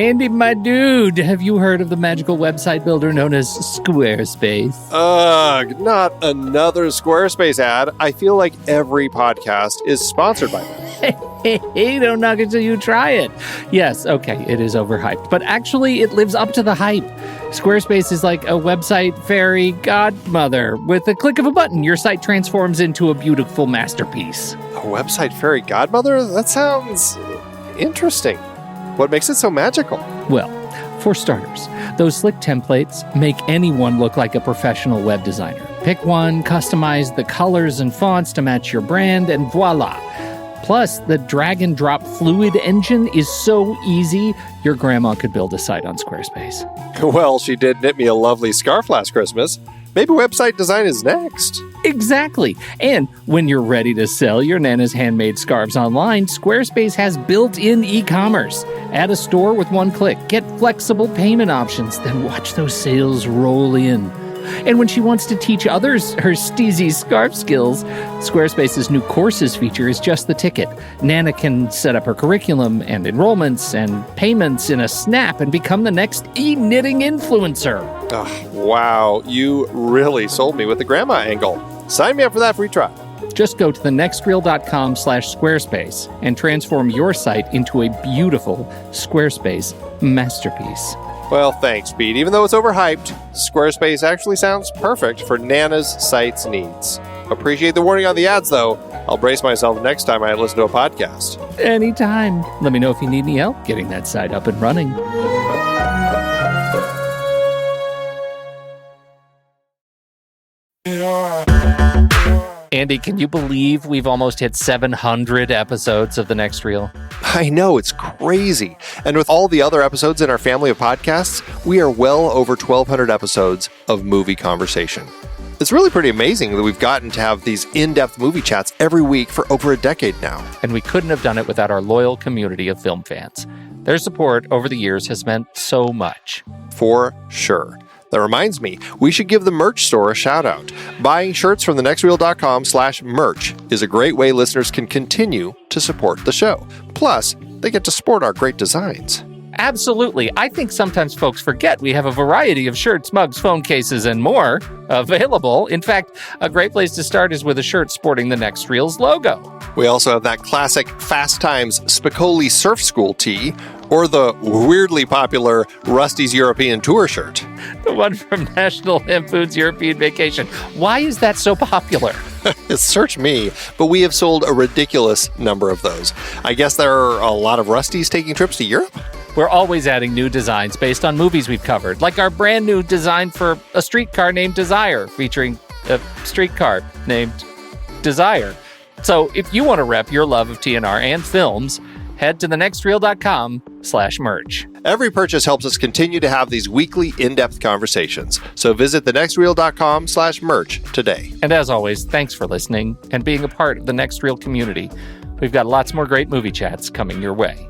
Andy, my dude, have you heard of the magical website builder known as Squarespace? Ugh, not another Squarespace ad. I feel like every podcast is sponsored by them. Hey, don't knock it till you try it. Yes, okay, it is overhyped, but actually it lives up to the hype. Squarespace is like a website fairy godmother. With a click of a button, your site transforms into a beautiful masterpiece. A website fairy godmother? That sounds interesting. What makes it so magical? Well, for starters, those slick templates make anyone look like a professional web designer. Pick one, customize the colors and fonts to match your brand, and voila. Plus, the drag and drop fluid engine is so easy, your grandma could build a site on Squarespace. Well, she did knit me a lovely scarf last Christmas. Maybe website design is next. Exactly. And when you're ready to sell your Nana's handmade scarves online, Squarespace has built-in e-commerce. Add a store with one click. Get flexible payment options. Then watch those sales roll in. And when she wants to teach others her steezy scarf skills, Squarespace's new courses feature is just the ticket. Nana can set up her curriculum and enrollments and payments in a snap and become the next e-knitting influencer. Oh, wow, you really sold me with the grandma angle. Sign me up for that free trial. Just go to thenextreel.com/Squarespace and transform your site into a beautiful Squarespace masterpiece. Well, thanks, Pete. Even though it's overhyped, Squarespace actually sounds perfect for Nana's site's needs. Appreciate the warning on the ads, though. I'll brace myself next time I listen to a podcast. Anytime. Let me know if you need any help getting that site up and running. Andy, can you believe we've almost hit 700 episodes of The Next Reel? I know, it's crazy. And with all the other episodes in our family of podcasts, we are well over 1,200 episodes of movie conversation. It's really pretty amazing that we've gotten to have these in-depth movie chats every week for over a decade now. And we couldn't have done it without our loyal community of film fans. Their support over the years has meant so much. For sure. That reminds me, we should give the merch store a shout out. Buying shirts from thenextreel.com/merch is a great way listeners can continue to support the show. Plus, they get to sport our great designs. Absolutely. I think sometimes folks forget we have a variety of shirts, mugs, phone cases, and more available. In fact, a great place to start is with a shirt sporting the Next Reel's logo. We also have that classic Fast Times Spicoli Surf School tee, or the weirdly popular Rusty's European Tour shirt. The one from National Lampoon's European Vacation. Why is that so popular? Search me, but we have sold a ridiculous number of those. I guess there are a lot of Rustys taking trips to Europe? We're always adding new designs based on movies we've covered, like our brand new design for a streetcar named Desire, featuring a streetcar named Desire. So if you want to rep your love of TNR and films, head to thenextreel.com/merch. Every purchase helps us continue to have these weekly in-depth conversations. So visit thenextreel.com/merch today. And as always, thanks for listening and being a part of the Next Reel community. We've got lots more great movie chats coming your way.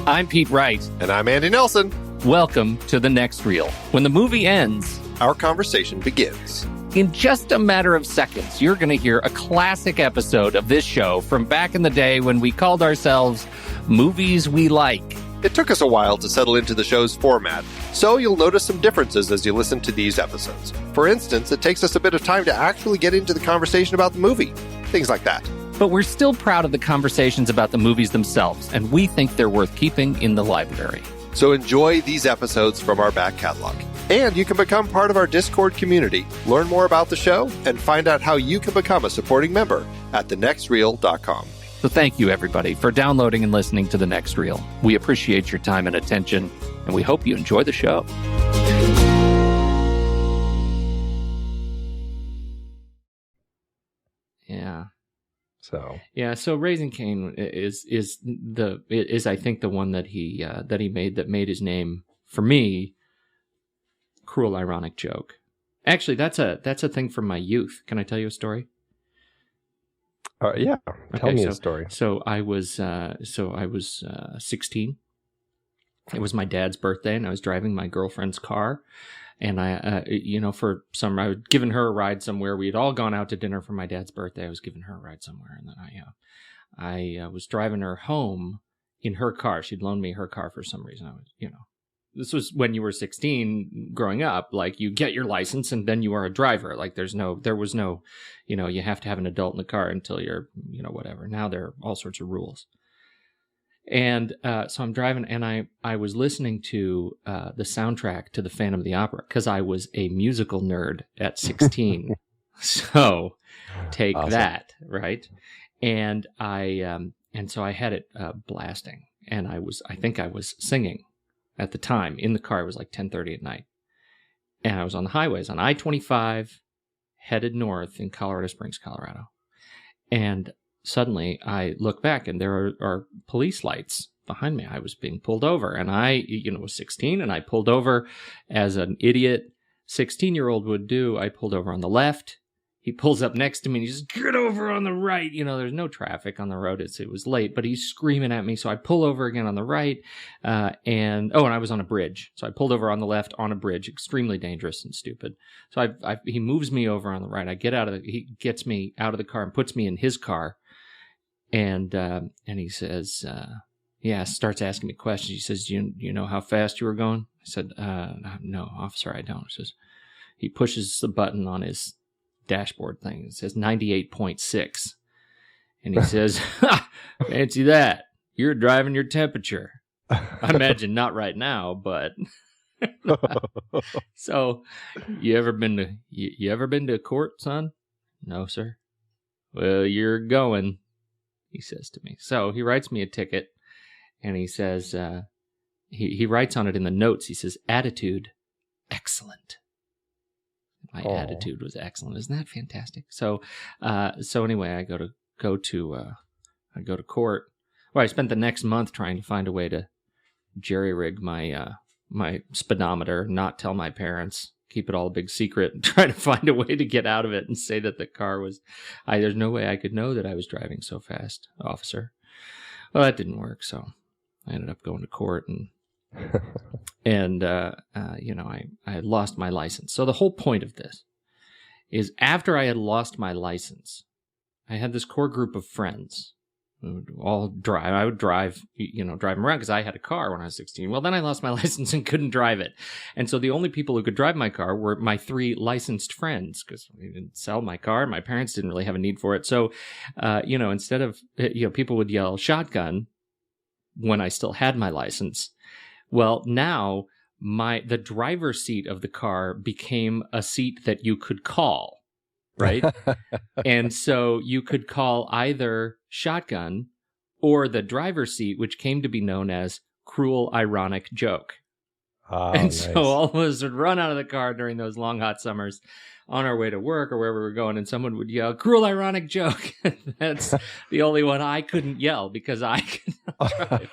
I'm Pete Wright. And I'm Andy Nelson. Welcome to The Next Reel. When the movie ends, our conversation begins. In just a matter of seconds, you're going to hear a classic episode of this show from back in the day when we called ourselves Movies We Like. It took us a while to settle into the show's format, so you'll notice some differences as you listen to these episodes. For instance, it takes us a bit of time to actually get into the conversation about the movie. Things like that. But we're still proud of the conversations about the movies themselves, and we think they're worth keeping in the library. So enjoy these episodes from our back catalog. And you can become part of our Discord community, learn more about the show, and find out how you can become a supporting member at thenextreel.com. So thank you, everybody, for downloading and listening to The Next Reel. We appreciate your time and attention, and we hope you enjoy the show. So Raising Cain is I think the one that he made that made his name for me. Cruel ironic joke. Actually, that's a thing from my youth. Can I tell you a story? Yeah, tell me a story. So I was 16. It was my dad's birthday, and I was driving my girlfriend's car. And I was giving her a ride somewhere. We had all gone out to dinner for my dad's birthday. I was giving her a ride somewhere, and then I was driving her home in her car. She'd loaned me her car for some reason. I was, this was when you were 16 growing up, like you get your license and then you are a driver. Like there was no, you have to have an adult in the car until you're, whatever. Now there are all sorts of rules. And so I'm driving, and I was listening to the soundtrack to the Phantom of the Opera because I was a musical nerd at 16. So take Awesome. that, right? And so I had it blasting, and I think I was singing at the time in the car. It was like 10:30 at night, and I was on the highways on I-25 headed north in Colorado Springs, Colorado, and suddenly I look back and there are police lights behind me. I was being pulled over, and I, was 16, and I pulled over as an idiot 16-year-old would do. I pulled over on the left. He pulls up next to me and he says, "Get over on the right." There's no traffic on the road. It was late, but he's screaming at me. So I pull over again on the right. And I was on a bridge. So I pulled over on the left on a bridge, extremely dangerous and stupid. So he moves me over on the right. He gets me out of the car and puts me in his car. And he says, starts asking me questions. He says, "Do you know how fast you were going?" I said, "No, officer, I don't." He pushes the button on his dashboard thing. It says 98.6. And he says, "Ha, fancy that. You're driving your temperature." I imagine not right now, but so you ever been to court, son? "No, sir." "Well, you're going," he says to me. So he writes me a ticket, and he says, he writes on it in the notes, he says, "Attitude, excellent." My attitude was excellent. Isn't that fantastic? So anyway, I go to court. Well, I spent the next month trying to find a way to jerry-rig my speedometer, not tell my parents, keep it all a big secret, and try to find a way to get out of it and say that the car was... there's no way I could know that I was driving so fast, officer. Well, that didn't work, so I ended up going to court, and I had lost my license. So the whole point of this is after I had lost my license, I had this core group of friends who would all drive. I would drive them around because I had a car when I was 16. Well, then I lost my license and couldn't drive it. And so the only people who could drive my car were my 3 licensed friends because we didn't sell my car. My parents didn't really have a need for it. So, instead of, people would yell shotgun when I still had my license. Well, now the driver's seat of the car became a seat that you could call, right? And so you could call either shotgun or the driver's seat, which came to be known as cruel, ironic joke. Oh, and nice. So all of us would run out of the car during those long, hot summers on our way to work or wherever we were going, and someone would yell, "Cruel, ironic joke." That's the only one I couldn't yell because I could not drive.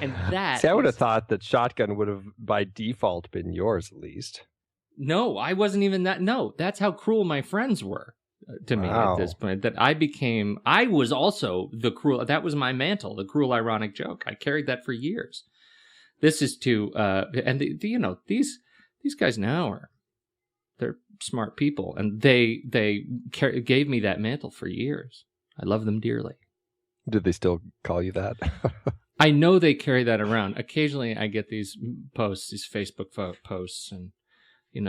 And that... See, I would have thought that shotgun would have by default been yours at least. No, I wasn't even that. No, that's how cruel my friends were to me at this point. That I was also the cruel. That was my mantle, the cruel, ironic joke. I carried that for years. This is these guys now they're smart people, and they gave me that mantle for years. I love them dearly. Did they still call you that? I know they carry that around. Occasionally I get these posts, these Facebook posts, and,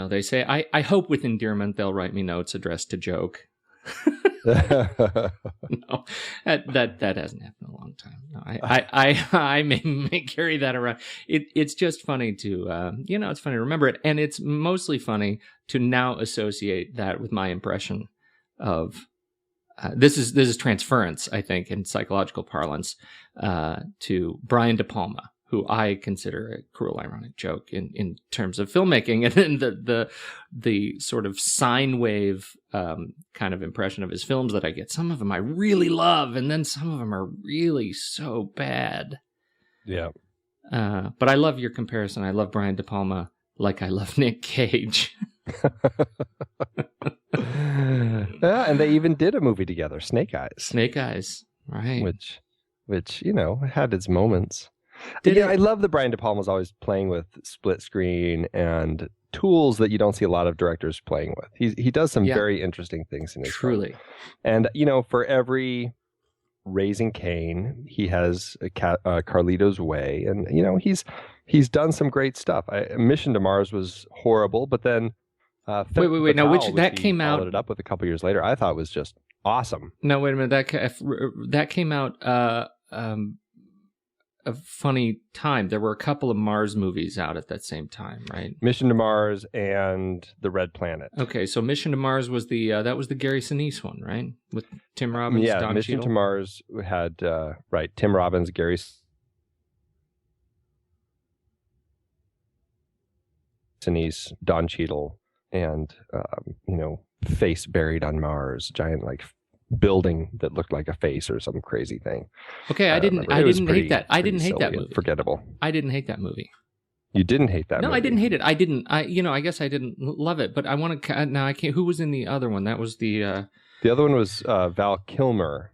they say, I hope with endearment they'll write me notes addressed to joke. No, that hasn't happened in a long time. No, I may carry that around. It's just funny to, it's funny to remember it. And it's mostly funny to now associate that with my impression of, this is transference, I think, in psychological parlance, to Brian De Palma, who I consider a cruel, ironic joke in terms of filmmaking, and then the sort of sine wave kind of impression of his films that I get. Some of them I really love, and then some of them are really so bad. Yeah. But I love your comparison. I love Brian De Palma like I love Nick Cage. Yeah, and they even did a movie together, Snake Eyes. Snake Eyes, right? Which had its moments. Did it? I love that Brian De Palma was always playing with split screen and tools that you don't see a lot of directors playing with. He does some very interesting things in his truly. film. And for every Raising Cain. He has Carlito's Way, and he's done some great stuff. Mission to Mars was horrible, but then wait. Now, that came out? Followed it up with a couple years later. I thought was just awesome. No, wait a minute. That came out a funny time. There were a couple of Mars movies out at that same time, right? Mission to Mars and The Red Planet. Okay, so Mission to Mars was the Gary Sinise one, right? With Tim Robbins, Don Mission Cheadle? to Mars had Tim Robbins, Gary Sinise, Don Cheadle, and face buried on Mars, giant building that looked like a face or some crazy thing. Okay, I didn't hate that. I didn't hate that movie. Forgettable. I didn't hate that movie. You didn't hate that movie? No, I didn't hate it. I guess I didn't love it, but I want to, now I can't, who was in the other one? That was the other one was Val Kilmer.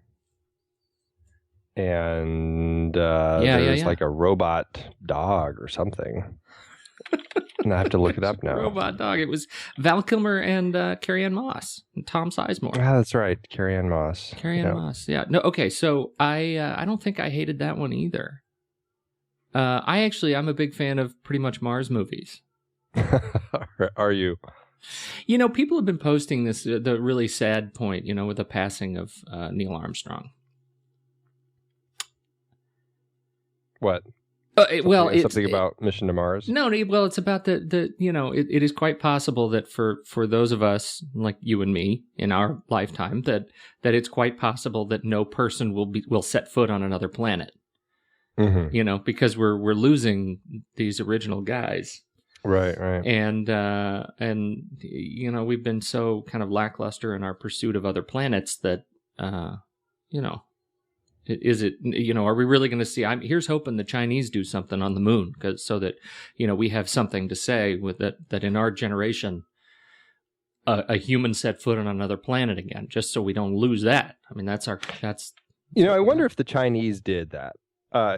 And there's like a robot dog or something. And I have to look it up now. Robot dog. It was Val Kilmer and Carrie-Anne Moss and Tom Sizemore. Ah, that's right, Carrie-Anne Moss. Moss. Yeah. No. Okay. So I don't think I hated that one either. I'm a big fan of pretty much Mars movies. Are you? People have been posting this the really sad point. With the passing of Neil Armstrong. What? Something about Mission to Mars? No, well, it's about it is quite possible that for those of us like you and me in our lifetime that it's quite possible that no person will set foot on another planet. Mm-hmm. Because we're losing these original guys. Right. And we've been so kind of lackluster in our pursuit of other planets that are we really going to see? Here's hoping the Chinese do something on the moon, so that we have something to say with that in our generation, a human set foot on another planet again, just so we don't lose that. I mean, that's. I wonder if the Chinese did that.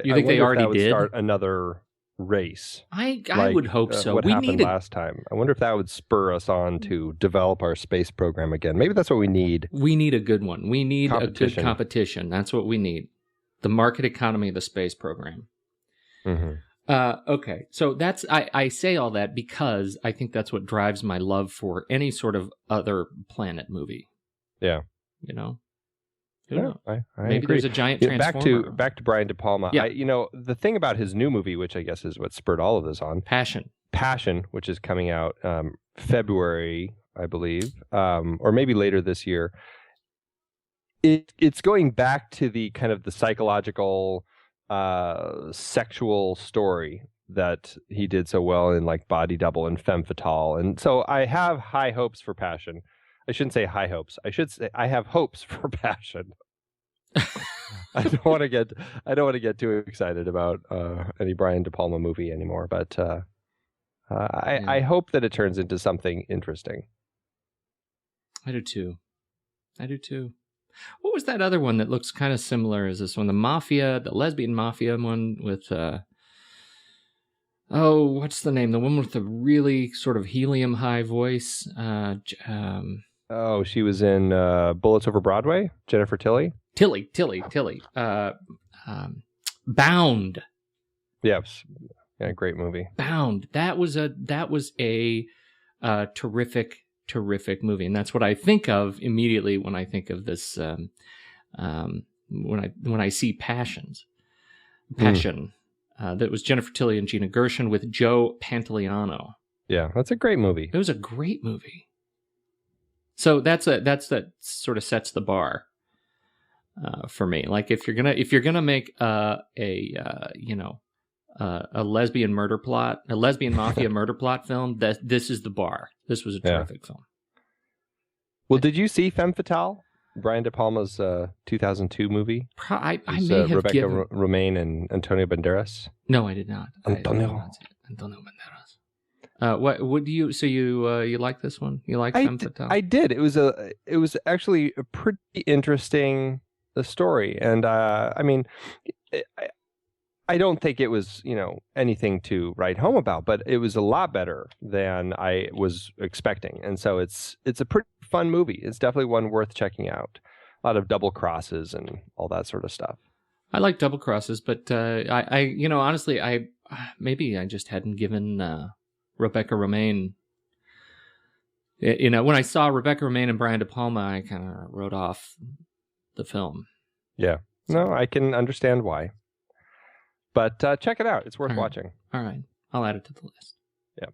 You think they already did? Start another race. I would hope so. What happened last time? I wonder if that would spur us on to develop our space program again. Maybe that's what we need. We need a good one. We need a good competition. That's what we need. The market economy of the space program. Mm-hmm. Okay, so I say all that because I think that's what drives my love for any sort of other planet movie. Yeah. I Maybe agree. There's a giant transformer. Back to Brian De Palma. Yeah. The thing about his new movie, which I guess is what spurred all of this on, Passion, which is coming out February, I believe, or maybe later this year. It's going back to the kind of the psychological, sexual story that he did so well in like Body Double and Femme Fatale, and so I have high hopes for Passion. I shouldn't say high hopes. I should say I have hopes for Passion. I don't want to get too excited about any Brian De Palma movie anymore, but I hope that it turns into something interesting. I do too. What was that other one that looks kind of similar as this one? The lesbian mafia one with what's the name? The one with the really sort of helium high voice. She was in Bullets Over Broadway. Jennifer Tilly. Tilly. Bound. Yes. Yeah, great movie. Bound. That was a terrific movie, and that's what I think of immediately when I think of this. When I see Passion. That was Jennifer Tilly and Gina Gershon with Joe Pantoliano. Yeah, that's a great movie. It was a great movie. So that sort of sets the bar for me. Like if you're gonna make a lesbian murder plot, a lesbian mafia murder plot film, this is the bar. This was a terrific film. Well, did you see Femme Fatale? Brian De Palma's 2002 movie. I may have Rebecca given Romaine and Antonio Banderas. No, I did not. Antonio Banderas. What do you? So you like this one? You like Femme Fatale? I did. It was actually a pretty interesting story, and I mean, I don't think it was anything to write home about, but it was a lot better than I was expecting, and so it's a pretty fun movie. It's definitely one worth checking out. lot of double crosses and all that sort of stuff. I like double crosses, but I honestly, maybe I just hadn't given Rebecca Romijn. When I saw Rebecca Romijn and Brian De Palma, I kind of wrote off the film. Yeah. No, I can understand why. But check it out. It's worth watching. All right. I'll add it to the list. Yeah.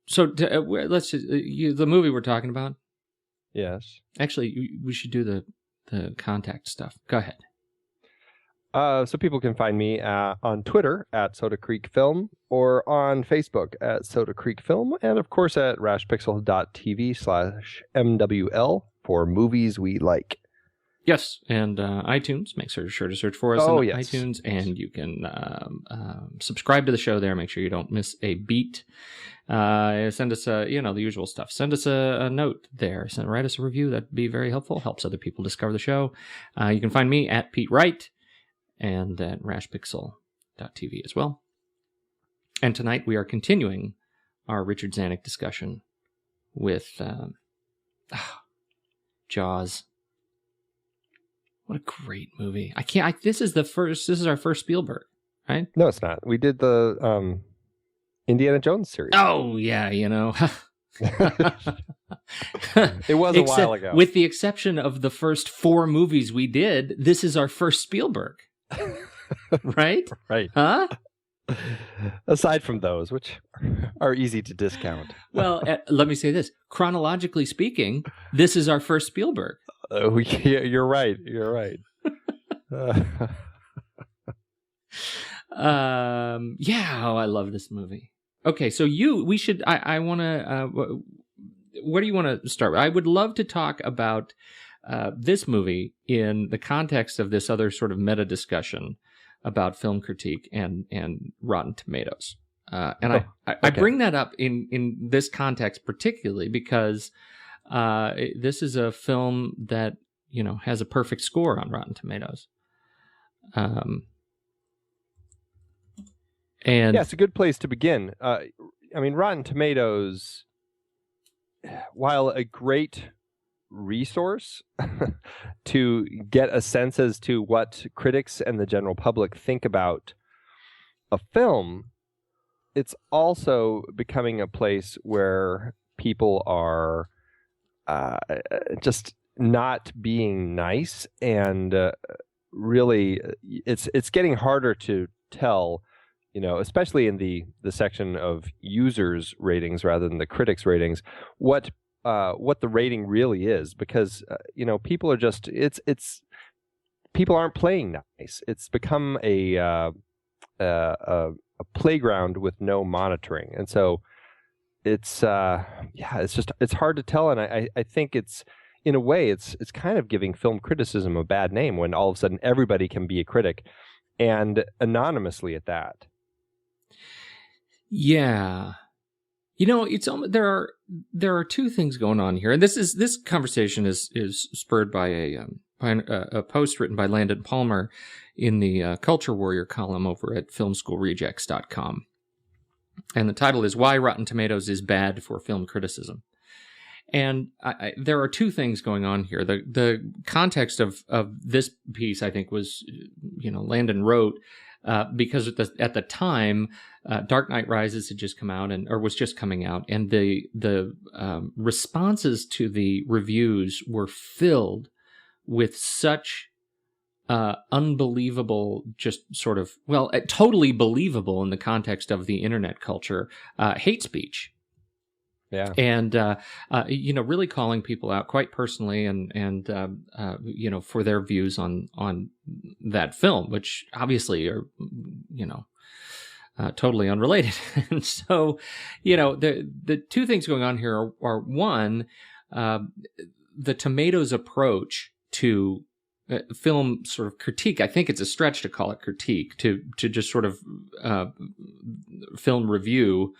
So let's just, the movie we're talking about. Yes. Actually, we should do the contact stuff. Go ahead. So people can find me on Twitter at Soda Creek Film or on Facebook at Soda Creek Film, and of course at rashpixel.tv/MWL for movies we like. Yes, and iTunes. Make sure to search for us on iTunes, and you can subscribe to the show there. Make sure you don't miss a beat. Send us the usual stuff. Send us a note there. Write us a review. That'd be very helpful. Helps other people discover the show. You can find me at Pete Wright and at rashpixel.tv as well. And tonight we are continuing our Richard Zanuck discussion with Jaws. What a great movie. This is our first Spielberg, right? No, it's not. We did the Indiana Jones series. Oh, yeah, It was a while ago. With the exception of the first 4 movies we did, this is our first Spielberg. Right? Right. Huh? Aside from those, which are easy to discount. Well, let me say this. Chronologically speaking, this is our first Spielberg. You're right. You're right. I love this movie. Okay, so I want to, where do you want to start? I would love to talk about this movie in the context of this other sort of meta discussion about film critique and Rotten Tomatoes. I bring that up in this context particularly because this is a film that, has a perfect score on Rotten Tomatoes. And it's a good place to begin. Rotten Tomatoes, while a great resource to get a sense as to what critics and the general public think about a film, it's also becoming a place where people are just not being nice, and really it's getting harder to tell, especially in the section of users ratings rather than the critics ratings, what the rating really is, because people are just people aren't playing nice. It's become a playground with no monitoring, and so it's hard to tell. And I think it's, in a way, it's kind of giving film criticism a bad name when all of a sudden everybody can be a critic, and anonymously at that. Yeah. It's there are two things going on here, and this conversation is spurred by a post written by Landon Palmer in the Culture Warrior column over at filmschoolrejects.com, and the title is "Why Rotten Tomatoes is Bad for Film Criticism." And there are two things going on here. The context of this piece, I think, was Landon wrote because at the time, Dark Knight Rises had just come out or was just coming out, and the responses to the reviews were filled with such unbelievable, just sort of, totally believable in the context of the internet culture, hate speech. Yeah. And, really calling people out quite personally and for their views on that film, which obviously are, totally unrelated. And so, the two things going on here are one, the Tomatoes approach to film sort of critique. I think it's a stretch to call it critique, to just sort of film review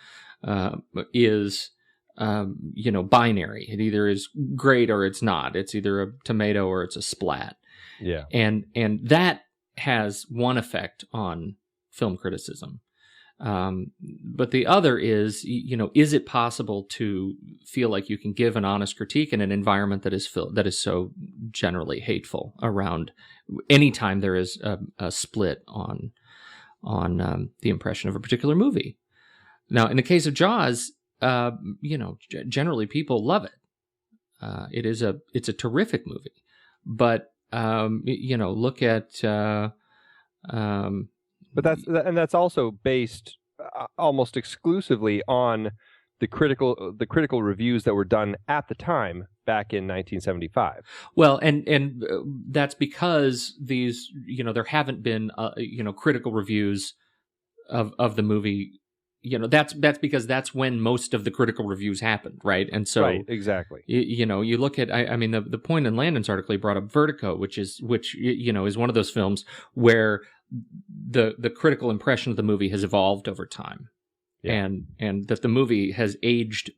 is binary. It either is great or it's not. It's either a tomato or it's a splat. Yeah. And that has one effect on film criticism. But the other is, is it possible to feel like you can give an honest critique in an environment that is so generally hateful around anytime there is a split on the impression of a particular movie? Now, in the case of Jaws, generally people love it. It's a terrific movie, but look at. But that's also based almost exclusively on the critical reviews that were done at the time back in 1975. Well, and that's because these, there haven't been critical reviews of the movie. That's because that's when most of the critical reviews happened, right? And so, right, exactly. You look at, the point in Landon's article, he brought up Vertigo, which is one of those films where the critical impression of the movie has evolved over time, and that the movie has aged.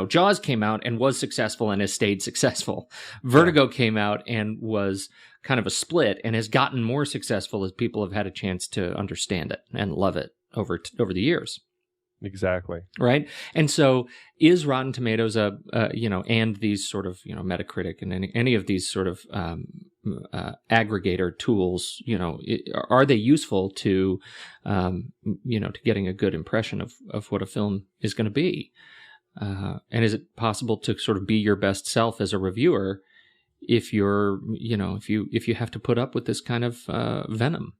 Jaws came out and was successful and has stayed successful. Vertigo came out and was kind of a split and has gotten more successful as people have had a chance to understand it and love it over the years. Exactly. Right. And so is Rotten Tomatoes and these sort of, Metacritic and any of these sort of aggregator tools, are they useful to getting a good impression of what a film is going to be? And is it possible to sort of be your best self as a reviewer if you're, if you have to put up with this kind of venom?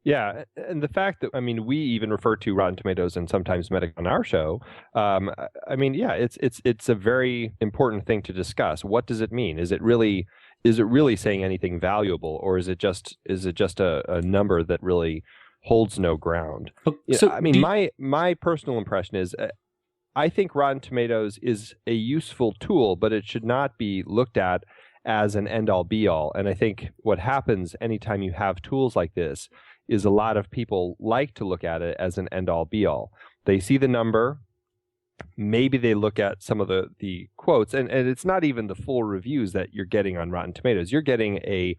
Yeah, and the fact that, we even refer to Rotten Tomatoes and sometimes Metacritic on our show. It's a very important thing to discuss. What does it mean? Is it really saying anything valuable, or is it just a number that really holds no ground? My personal impression is, I think Rotten Tomatoes is a useful tool, but it should not be looked at as an end-all be-all. And I think what happens anytime you have tools like this is a lot of people like to look at it as an end-all be-all. They see the number, maybe they look at some of the quotes, and it's not even the full reviews that you're getting on Rotten Tomatoes. You're getting a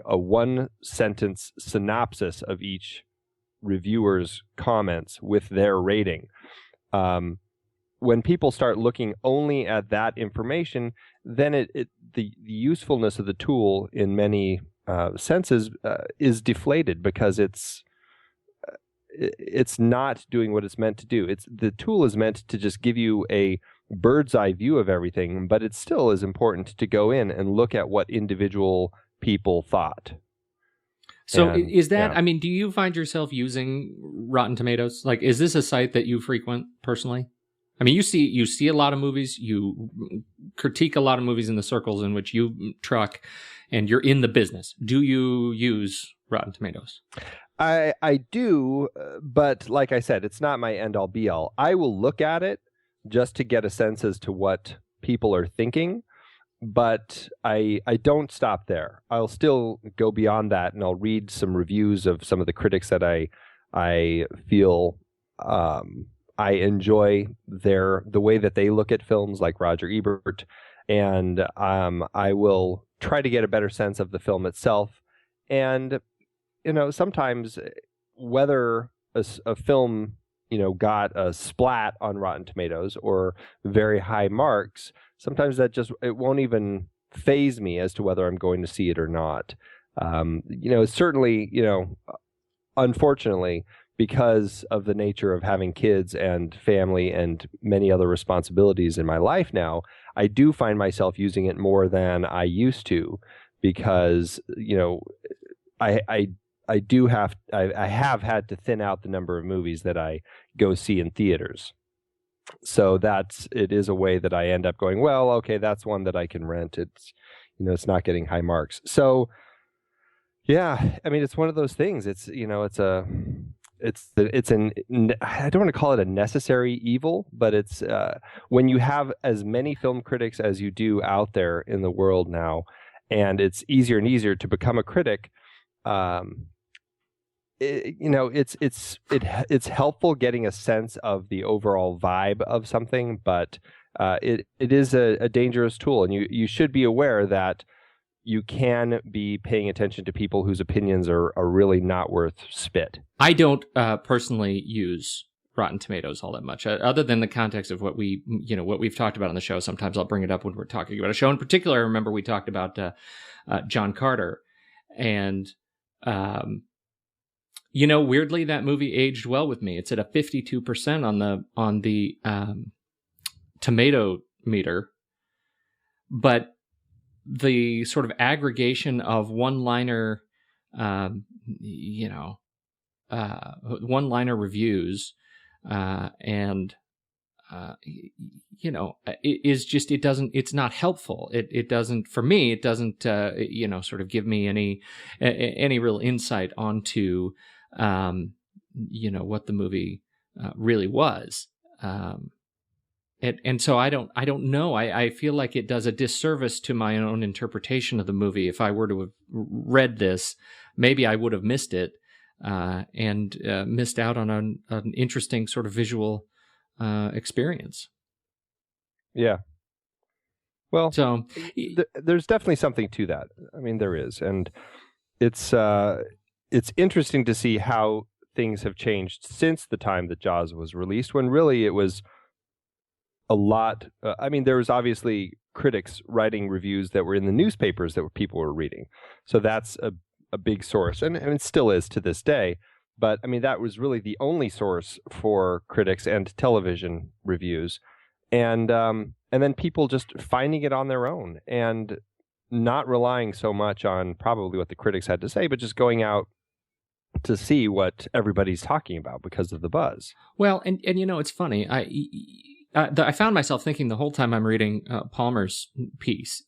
one-sentence synopsis of each reviewer's comments with their rating. When people start looking only at that information, then the usefulness of the tool in many senses is deflated, because it's not doing what it's meant to do. The tool is meant to just give you a bird's eye view of everything, but it still is important to go in and look at what individual people thought. So is that, do you find yourself using Rotten Tomatoes? Like, is this a site that you frequent personally? You see a lot of movies, you critique a lot of movies in the circles in which you truck, and you're in the business. Do you use Rotten Tomatoes? I do, but like I said, it's not my end-all be-all. I will look at it just to get a sense as to what people are thinking, but I don't stop there. I'll still go beyond that, and I'll read some reviews of some of the critics that I feel I enjoy the way that they look at films, like Roger Ebert, and I will try to get a better sense of the film itself. And sometimes whether a film got a splat on Rotten Tomatoes or very high marks, sometimes it won't even faze me as to whether I'm going to see it or not. Certainly, unfortunately, because of the nature of having kids and family and many other responsibilities in my life now, I do find myself using it more than I used to, because I have had to thin out the number of movies that I go see in theaters. So it is a way that I end up going, well, okay, that's one that I can rent. It's not getting high marks. So yeah, it's one of those things. It's an I don't want to call it a necessary evil, but it's when you have as many film critics as you do out there in the world now, and it's easier and easier to become a critic. It's helpful getting a sense of the overall vibe of something, but it is a dangerous tool, and you should be aware that you can be paying attention to people whose opinions are really not worth spit. I don't personally use Rotten Tomatoes all that much, other than the context of what we've talked about on the show. Sometimes I'll bring it up when we're talking about a show. In particular, I remember we talked about John Carter, and weirdly, that movie aged well with me. It's at a 52% on the tomato meter, but the sort of aggregation of one-liner, one-liner reviews, it's not helpful. It doesn't, for me, it doesn't, sort of give me any real insight onto, what the movie really was. And so I don't know. I feel like it does a disservice to my own interpretation of the movie. If I were to have read this, maybe I would have missed it, and missed out on an interesting sort of visual experience. Yeah. Well, so there's definitely something to that. I mean, there is, and it's interesting to see how things have changed since the time that Jaws was released, when really it was a lot. There was obviously critics writing reviews that were in the newspapers that people were reading. So that's a big source, and it still is to this day. But that was really the only source for critics and television reviews, and then people just finding it on their own and not relying so much on probably what the critics had to say, but just going out to see what everybody's talking about because of the buzz. Well, and it's funny. I found myself thinking the whole time I'm reading Palmer's piece,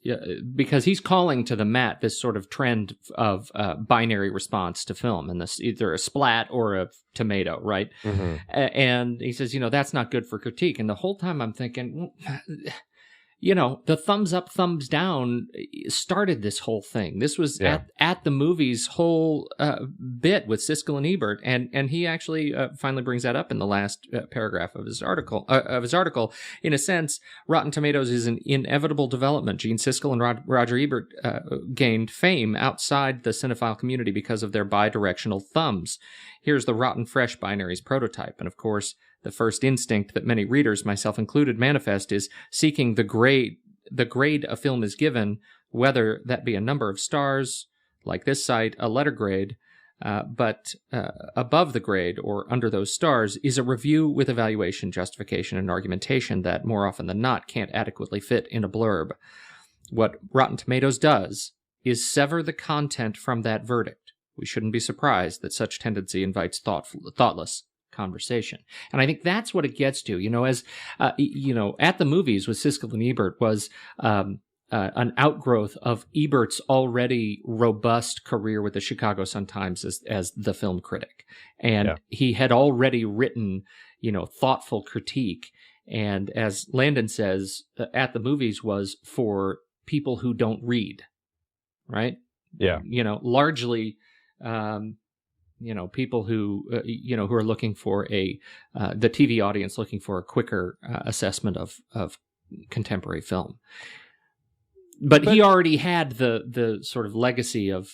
because he's calling to the mat this sort of trend of binary response to film, and this either a splat or a tomato, right? Mm-hmm. And he says, that's not good for critique. And the whole time I'm thinking, the thumbs up, thumbs down started this whole thing. This was at the movie's whole bit with Siskel and Ebert, and he actually finally brings that up in the last paragraph of his article. In a sense, Rotten Tomatoes is an inevitable development. Gene Siskel and Roger Ebert gained fame outside the cinephile community because of their bidirectional thumbs. Here's the rotten fresh binaries prototype, and of course, the first instinct that many readers, myself included, manifest is seeking the grade a film is given, whether that be a number of stars, like this site, a letter grade, but above the grade or under those stars is a review with evaluation, justification, and argumentation that more often than not can't adequately fit in a blurb. What Rotten Tomatoes does is sever the content from that verdict. We shouldn't be surprised that such tendency invites thoughtless conversation. And I think that's what it gets to, as, at the movies with Siskel and Ebert was an outgrowth of Ebert's already robust career with the Chicago Sun-Times as the film critic. And he had already written, thoughtful critique. And as Landon says, at the movies was for people who don't read, right? Yeah. Largely, people who, who are looking for the TV audience looking for a quicker assessment of contemporary film. But he already had the sort of legacy of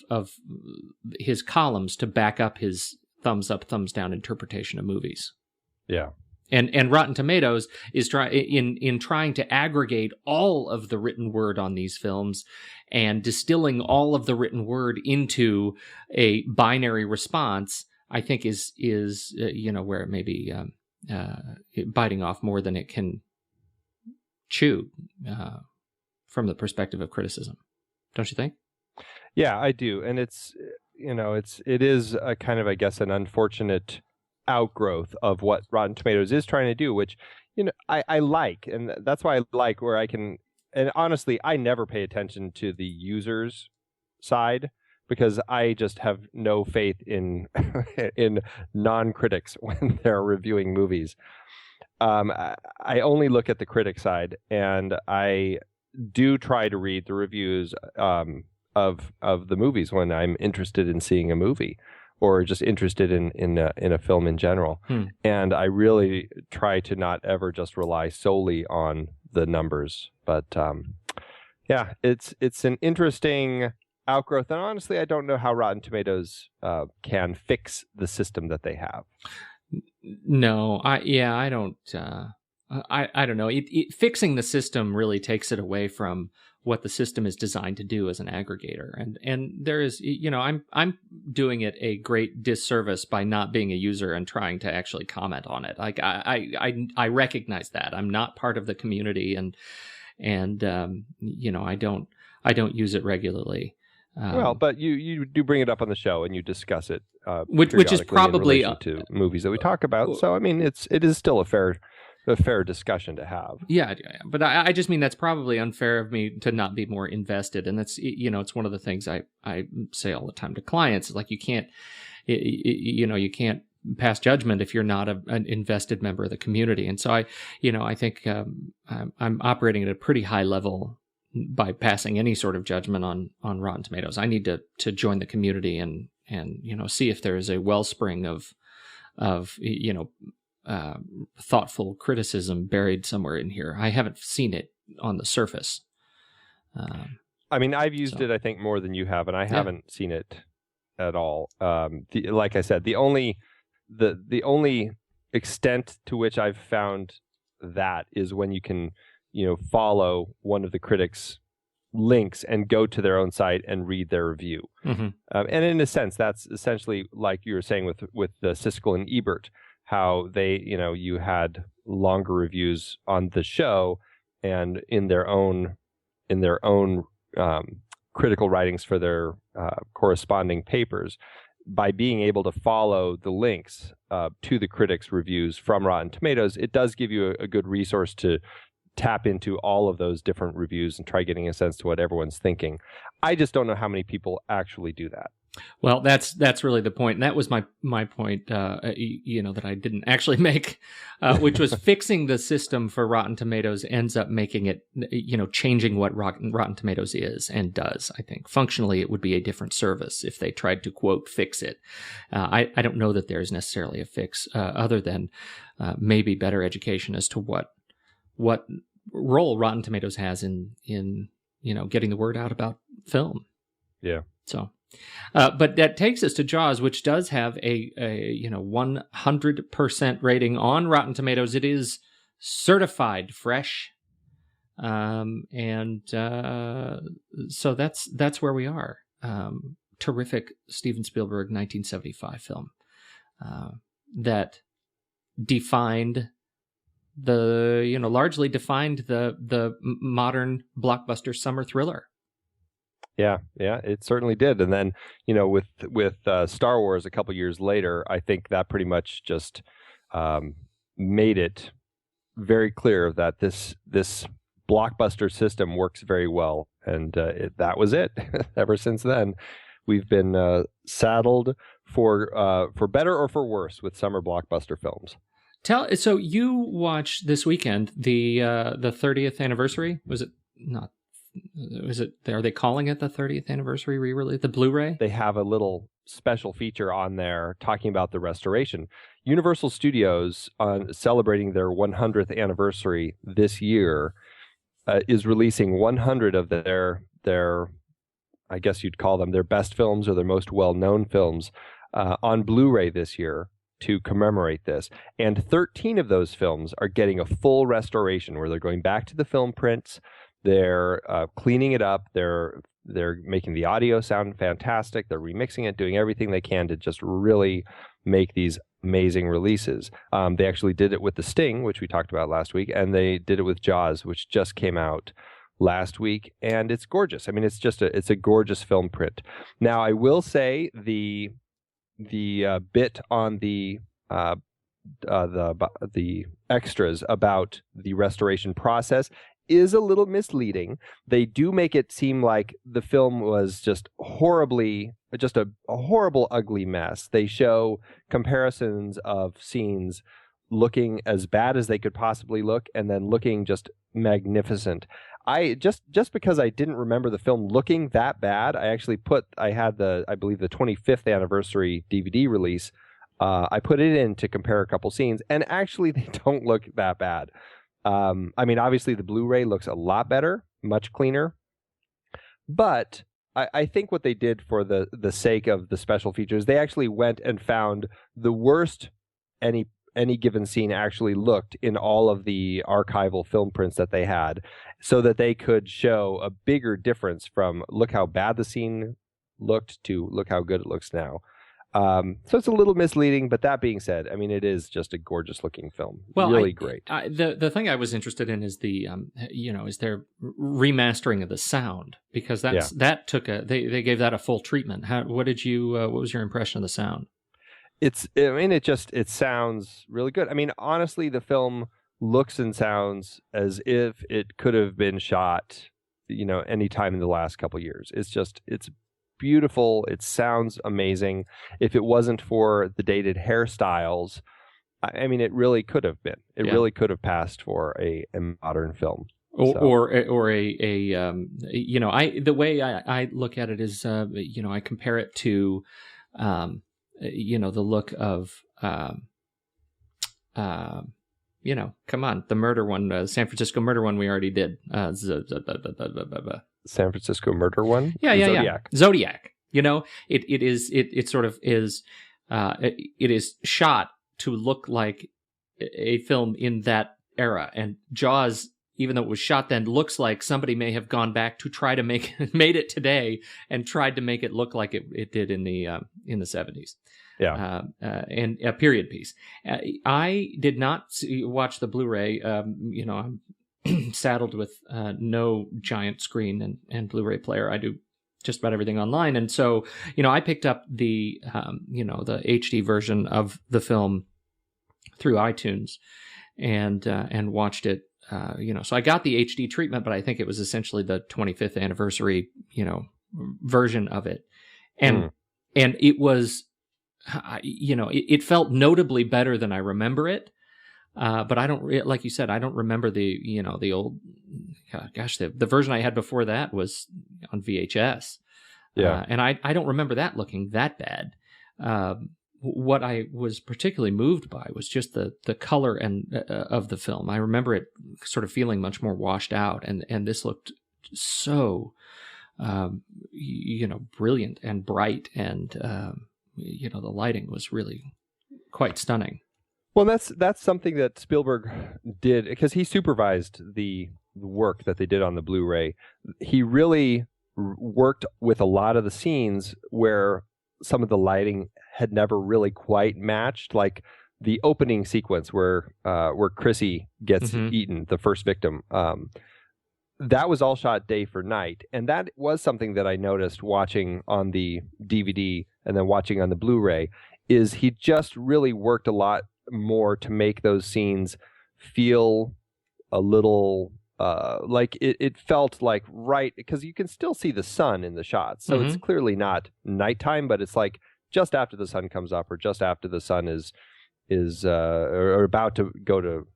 his columns to back up his thumbs up, thumbs down interpretation of movies. Yeah. And Rotten Tomatoes is in trying to aggregate all of the written word on these films and distilling all of the written word into a binary response, I think is where it may be biting off more than it can chew from the perspective of criticism. Don't you think? Yeah, I do. And it is a kind of, I guess, an unfortunate outgrowth of what Rotten Tomatoes is trying to do, which I like, and that's why I like where I can. And honestly, I never pay attention to the users' side because I just have no faith in in non-critics when they're reviewing movies. I only look at the critic side, and I do try to read the reviews of the movies when I'm interested in seeing a movie, or just interested in a film in general. And I really try to not ever just rely solely on the numbers. But Yeah, it's an interesting outgrowth, and honestly, I don't know how Rotten Tomatoes can fix the system that they have. No, I don't. I don't know. Fixing the system really takes it away from what the system is designed to do as an aggregator, and there is, I'm doing it a great disservice by not being a user and trying to actually comment on it. Like I recognize that I'm not part of the community, and I don't use it regularly. Well, but you do bring it up on the show and you discuss it, which is probably in relation to movies that we talk about. So I mean, it is still a fair discussion to have. Yeah, but I just mean that's probably unfair of me to not be more invested, and that's it's one of the things I say all the time to clients. Like you can't pass judgment if you're not an invested member of the community, and so I think I'm operating at a pretty high level by passing any sort of judgment on Rotten Tomatoes. I need to join the community and see if there is a wellspring of thoughtful criticism buried somewhere in here. I haven't seen it on the surface. I mean, I've used it, I think, more than you have, and I haven't seen it at all. Like I said, the only extent to which I've found that is when you can follow one of the critics' links and go to their own site and read their review. Mm-hmm. And in a sense, that's essentially like you were saying with the Siskel and Ebert, how they, you had longer reviews on the show and in their own critical writings for their corresponding papers. By being able to follow the links to the critics' reviews from Rotten Tomatoes, it does give you a good resource to tap into all of those different reviews and try getting a sense to what everyone's thinking. I just don't know how many people actually do that. Well, that's really the point. And that was my point, that I didn't actually make, which was fixing the system for Rotten Tomatoes ends up making it, changing what Rotten Tomatoes is and does. I think functionally it would be a different service if they tried to, quote, fix it. I don't know that there's necessarily a fix other than maybe better education as to what role Rotten Tomatoes has in getting the word out about film. Yeah. So, but that takes us to Jaws, which does have a 100% rating on Rotten Tomatoes. It is certified fresh, and so that's where we are. Terrific Steven Spielberg 1975 film that defined largely defined the modern blockbuster summer thriller. Yeah, it certainly did. And then, with Star Wars a couple years later, I think that pretty much just made it very clear that this blockbuster system works very well. And that was it. Ever since then, we've been saddled for better or for worse with summer blockbuster films. So you watched this weekend the 30th anniversary? Was it not? Are they calling it the 30th anniversary re-release? The Blu-ray? They have a little special feature on there talking about the restoration. Universal Studios, celebrating their 100th anniversary this year, is releasing 100 of their, I guess you'd call them their best films or their most well-known films on Blu-ray this year to commemorate this. And 13 of those films are getting a full restoration where they're going back to the film prints. They're cleaning it up. They're making the audio sound fantastic. They're remixing it, doing everything they can to just really make these amazing releases. They actually did it with The Sting, which we talked about last week, and they did it with Jaws, which just came out last week, and it's gorgeous. I mean, it's a gorgeous film print. Now, I will say the bit on the extras about the restoration process is a little misleading. They do make it seem like the film was just a horrible, ugly mess. They show comparisons of scenes looking as bad as they could possibly look and then looking just magnificent. I just because I didn't remember the film looking that bad, I had I believe the 25th anniversary DVD release. I put it in to compare a couple scenes, and actually they don't look that bad. I mean, obviously the Blu-ray looks a lot better, much cleaner. But I think what they did for the sake of the special features, they actually went and found the worst any given scene actually looked in all of the archival film prints that they had, so that they could show a bigger difference from look how bad the scene looked to look how good it looks now. So it's a little misleading, but that being said, I mean, it is just a gorgeous looking film. Well, really great. The thing I was interested in is the, is their remastering of the sound, because that took they gave that a full treatment. What was your impression of the sound? It sounds really good. I mean, honestly, the film looks and sounds as if it could have been shot, any time in the last couple of years. It's beautiful. It sounds amazing. If it wasn't for the dated hairstyles, I mean, it really could have been. It really could have passed for a modern film. Or the way I look at it is, I compare it to, the look of, come on, the murder one, San Francisco murder one we already did. San Francisco murder one? Zodiac. Zodiac. It is shot to look like a film in that era. And Jaws, even though it was shot then, looks like somebody may have gone back to try to made it today and tried to make it look like it did in the 70s. Yeah. And a period piece. I did not watch the Blu-ray. I'm saddled with no giant screen and Blu-ray player. I do just about everything online. And so, I picked up the HD version of the film through iTunes and watched it. So I got the HD treatment, but I think it was essentially the 25th anniversary, version of it. And it was, it felt notably better than I remember it. But I don't, like you said, I don't remember the old, the version I had before that was on VHS. Yeah. And I don't remember that looking that bad. What I was particularly moved by was just the color and of the film. I remember it sort of feeling much more washed out, and this looked so, brilliant and bright, and the lighting was really quite stunning. Well, that's something that Spielberg did, because he supervised the work that they did on the Blu-ray. He really worked with a lot of the scenes where some of the lighting had never really quite matched, like the opening sequence where Chrissy gets eaten, the first victim. That was all shot day for night, and that was something that I noticed watching on the DVD and then watching on the Blu-ray. Is he just really worked a lot more to make those scenes feel a little like it felt like right, because you can still see the sun in the shots, so it's clearly not nighttime, but it's like just after the sun comes up, or just after the sun is or about to go to.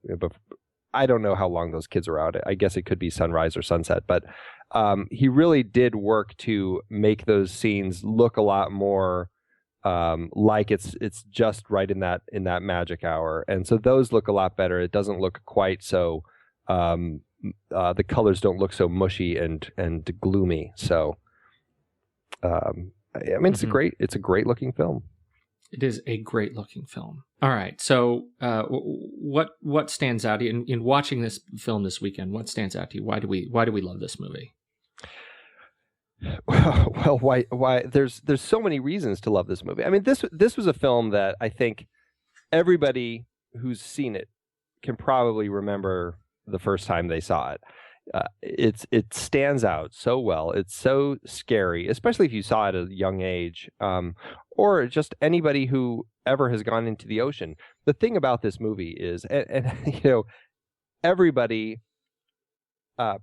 I don't know how long those kids are out. I guess it could be sunrise or sunset, but he really did work to make those scenes look a lot more like it's just right in that magic hour, and so those look a lot better. It doesn't look quite so the colors don't look so mushy and gloomy. So it's a great looking film. It is a great looking film. All right, so what stands out in watching this film this weekend? What stands out to you? Why do we love this movie? Well, why? There's so many reasons to love this movie. I mean, this was a film that I think everybody who's seen it can probably remember the first time they saw it. It stands out so well. It's so scary, especially if you saw it at a young age, or just anybody who ever has gone into the ocean. The thing about this movie is, and everybody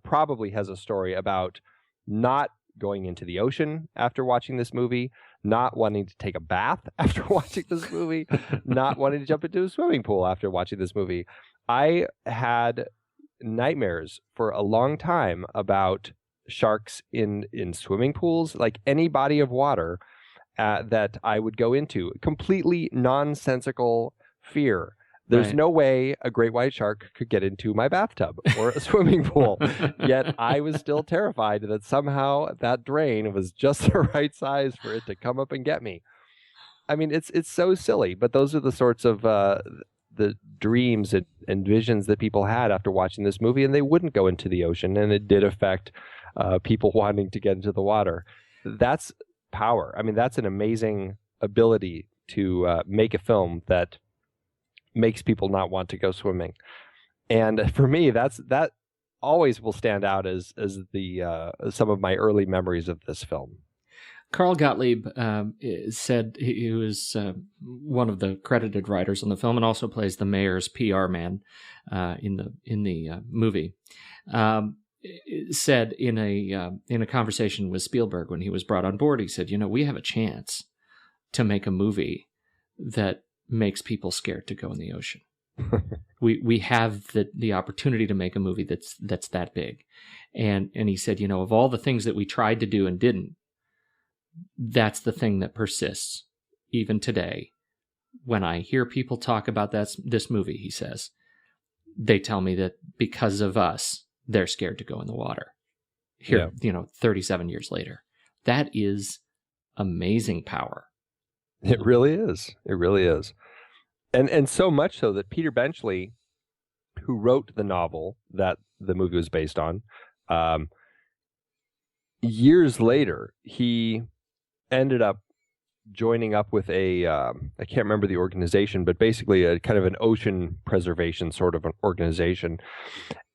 probably has a story about not going into the ocean after watching this movie, not wanting to take a bath after watching this movie, not wanting to jump into a swimming pool after watching this movie. I had nightmares for a long time about sharks in swimming pools, like any body of water that I would go into. Completely nonsensical fear There's no way a great white shark could get into my bathtub or a swimming pool. Yet I was still terrified that somehow that drain was just the right size for it to come up and get me. I mean, it's so silly, but those are the sorts of the dreams and visions that people had after watching this movie, and they wouldn't go into the ocean, and it did affect people wanting to get into the water. That's power. I mean, that's an amazing ability to make a film that makes people not want to go swimming. And for me, that always will stand out as the some of my early memories of this film. Carl Gottlieb said he was one of the credited writers on the film and also plays the mayor's PR man in the movie. Said in a conversation with Spielberg when he was brought on board, he said, we have a chance to make a movie that makes people scared to go in the ocean. we have the opportunity to make a movie that's that big. And he said, of all the things that we tried to do and didn't, that's the thing that persists even today. When I hear people talk about this movie, he says, they tell me that because of us, they're scared to go in the water. Here, 37 years later. That is amazing power. It really is. It really is. And so much so that Peter Benchley, who wrote the novel that the movie was based on, years later, he ended up joining up with I can't remember the organization, but basically a kind of an ocean preservation sort of an organization,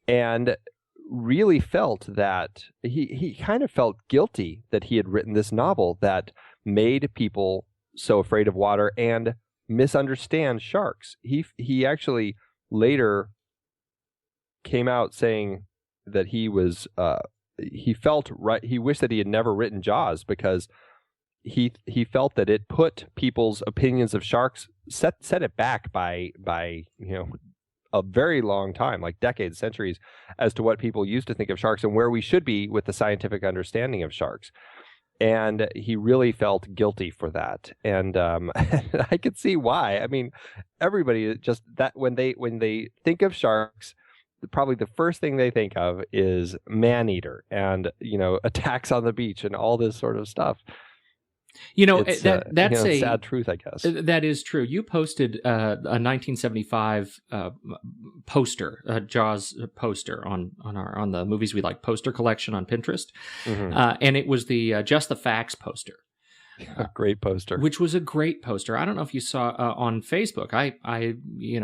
and really felt that he kind of felt guilty that he had written this novel that made people so afraid of water and misunderstand sharks. He actually later came out saying that he was he felt right. He wished that he had never written Jaws because he felt that it put people's opinions of sharks set it back by a very long time, like decades, centuries, as to what people used to think of sharks and where we should be with the scientific understanding of sharks. And he really felt guilty for that. And I could see why. I mean, everybody just that when they think of sharks, probably the first thing they think of is man-eater and, attacks on the beach and all this sort of stuff. That's a sad truth, I guess. That is true. You posted a 1975 poster, a Jaws poster on the Movies We Like poster collection on Pinterest, and it was the Just the Facts poster. A great poster, which was a great poster. I don't know if you saw on Facebook. I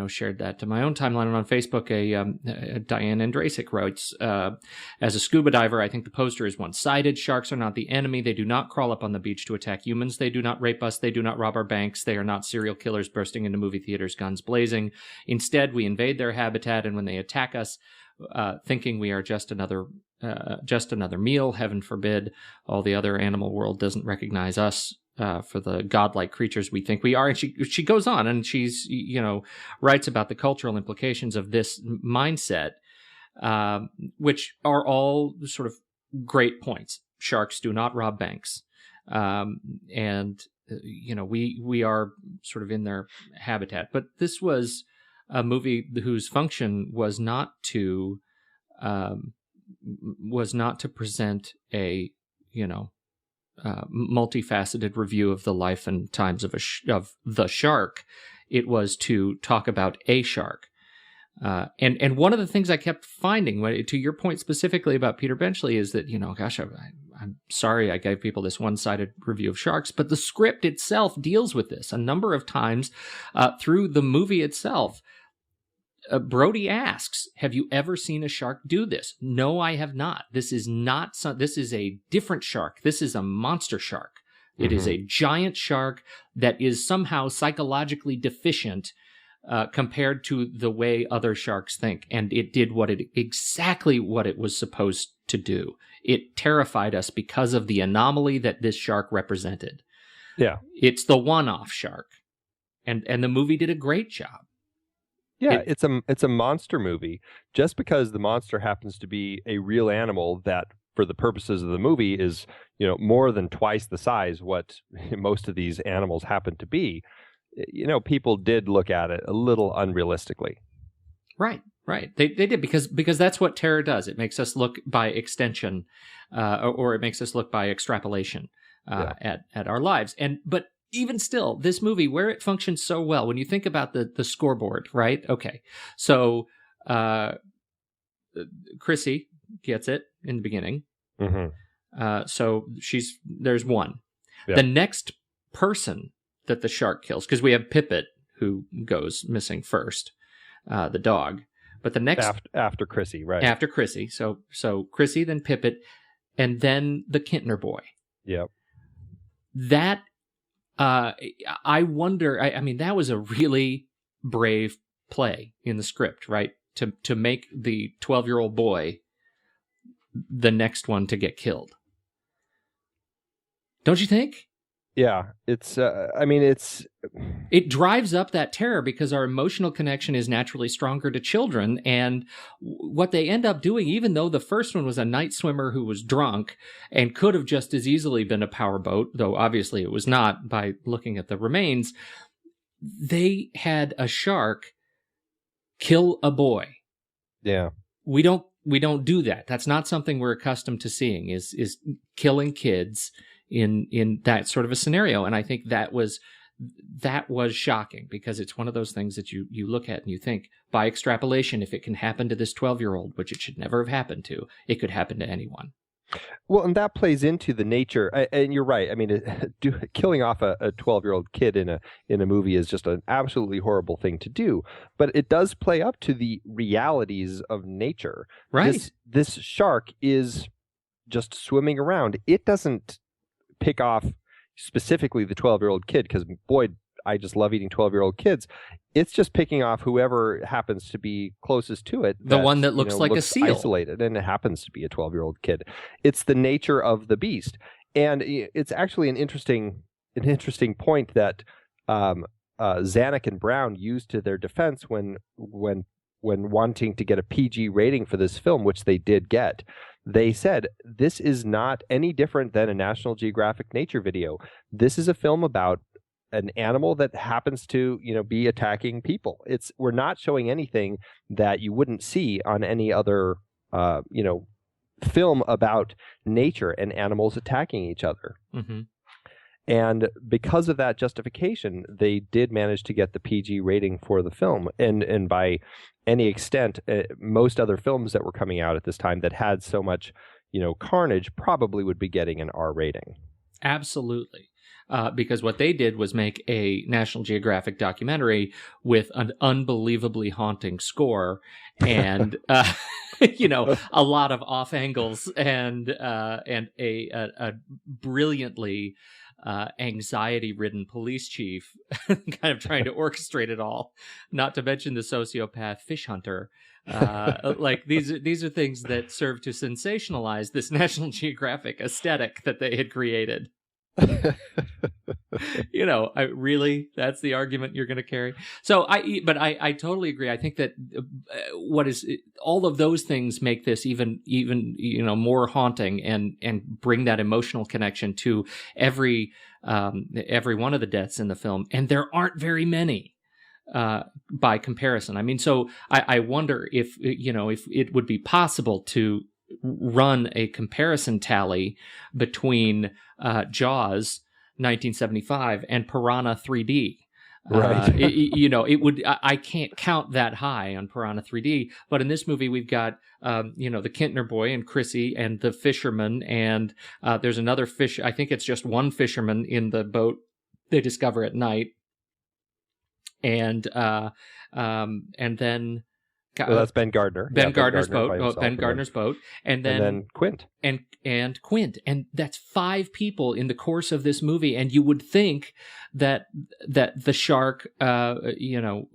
shared that to my own timeline, and on Facebook, Diane Andrasic writes, as a scuba diver, I think the poster is one-sided. Sharks are not the enemy. They do not crawl up on the beach to attack humans. They do not rape us. They do not rob our banks. They are not serial killers bursting into movie theaters, guns blazing. Instead, we invade their habitat, and when they attack us, thinking we are just another meal, heaven forbid, all the other animal world doesn't recognize us for the godlike creatures we think we are. And she goes on and she's, writes about the cultural implications of this mindset, which are all sort of great points. Sharks do not rob banks. And we are sort of in their habitat. But this was a movie whose function was not to present a multifaceted review of the life and times of the shark. It was to talk about a shark. And one of the things I kept finding, to your point specifically about Peter Benchley, is that, I'm sorry I gave people this one-sided review of sharks, but the script itself deals with this a number of times through the movie itself. Brody asks, have you ever seen a shark do this? No, I have not. This is a different shark. This is a monster shark. It is a giant shark that is somehow psychologically deficient compared to the way other sharks think. And it did exactly what it was supposed to do. It terrified us because of the anomaly that this shark represented. Yeah. It's the one-off shark. And the movie did a great job. Yeah, it's a monster movie. Just because the monster happens to be a real animal that, for the purposes of the movie, is more than twice the size what most of these animals happen to be, people did look at it a little unrealistically. Right. They did because that's what terror does. It makes us look by extension, or it makes us look by extrapolation at our lives. But even still, this movie, where it functions so well, when you think about the scoreboard, right? Okay, so Chrissy gets it in the beginning. Mm-hmm. So there's one. Yeah. The next person that the shark kills, because we have Pippet who goes missing first, the dog. But the next after Chrissy, right? After Chrissy, so Chrissy, then Pippet, and then the Kintner boy. Yep. That I wonder. I mean, that was a really brave play in the script, right? To make the 12-year-old boy the next one to get killed. Don't you think? Yeah, it's. It drives up that terror because our emotional connection is naturally stronger to children, and what they end up doing, even though the first one was a night swimmer who was drunk and could have just as easily been a powerboat, though obviously it was not by looking at the remains, they had a shark kill a boy. Yeah, we don't do that. That's not something we're accustomed to seeing. Is killing kids in that sort of a scenario. And I think that was shocking because it's one of those things that you look at and you think, by extrapolation, if it can happen to this 12-year-old, which it should never have happened to, it could happen to anyone. Well, and that plays into the nature, and you're right. I mean, killing off a 12-year-old kid in a movie is just an absolutely horrible thing to do. But it does play up to the realities of nature. Right. This shark is just swimming around. It doesn't pick off specifically the 12-year-old kid, because boy, I just love eating 12-year-old kids. It's just picking off whoever happens to be closest to it. The one that looks like a seal. Isolated, and it happens to be a 12-year-old kid. It's the nature of the beast. And it's actually an interesting point that Zanuck and Brown used to their defense when wanting to get a PG rating for this film, which they did get. They said, this is not any different than a National Geographic nature video. This is a film about an animal that happens to, be attacking people. We're not showing anything that you wouldn't see on any other, film about nature and animals attacking each other. Mm-hmm. And because of that justification, they did manage to get the PG rating for the film. And by any extent, most other films that were coming out at this time that had so much, carnage probably would be getting an R rating. Absolutely. Because what they did was make a National Geographic documentary with an unbelievably haunting score and, a lot of off angles and a brilliantly anxiety-ridden police chief kind of trying to orchestrate it all, not to mention the sociopath fish hunter. Like these are things that serve to sensationalize this National Geographic aesthetic that they had created. That's the argument you're going to carry. So I totally agree. I think that all of those things make this even more haunting and bring that emotional connection to every one of the deaths in the film. And there aren't very many by comparison. I mean, so I wonder if it would be possible to run a comparison tally between Jaws 1975 and Piranha 3D. Right. It would. I can't count that high on Piranha 3D, but in this movie we've got the Kintner boy and Chrissy and the fisherman, and there's another fish. I think it's just one fisherman in the boat they discover at night, and then. Well, that's Ben Gardner. Ben Gardner's boat. Ben Gardner's boat, and then Quint. And Quint, and that's 5 people in the course of this movie. And you would think that the shark, you'd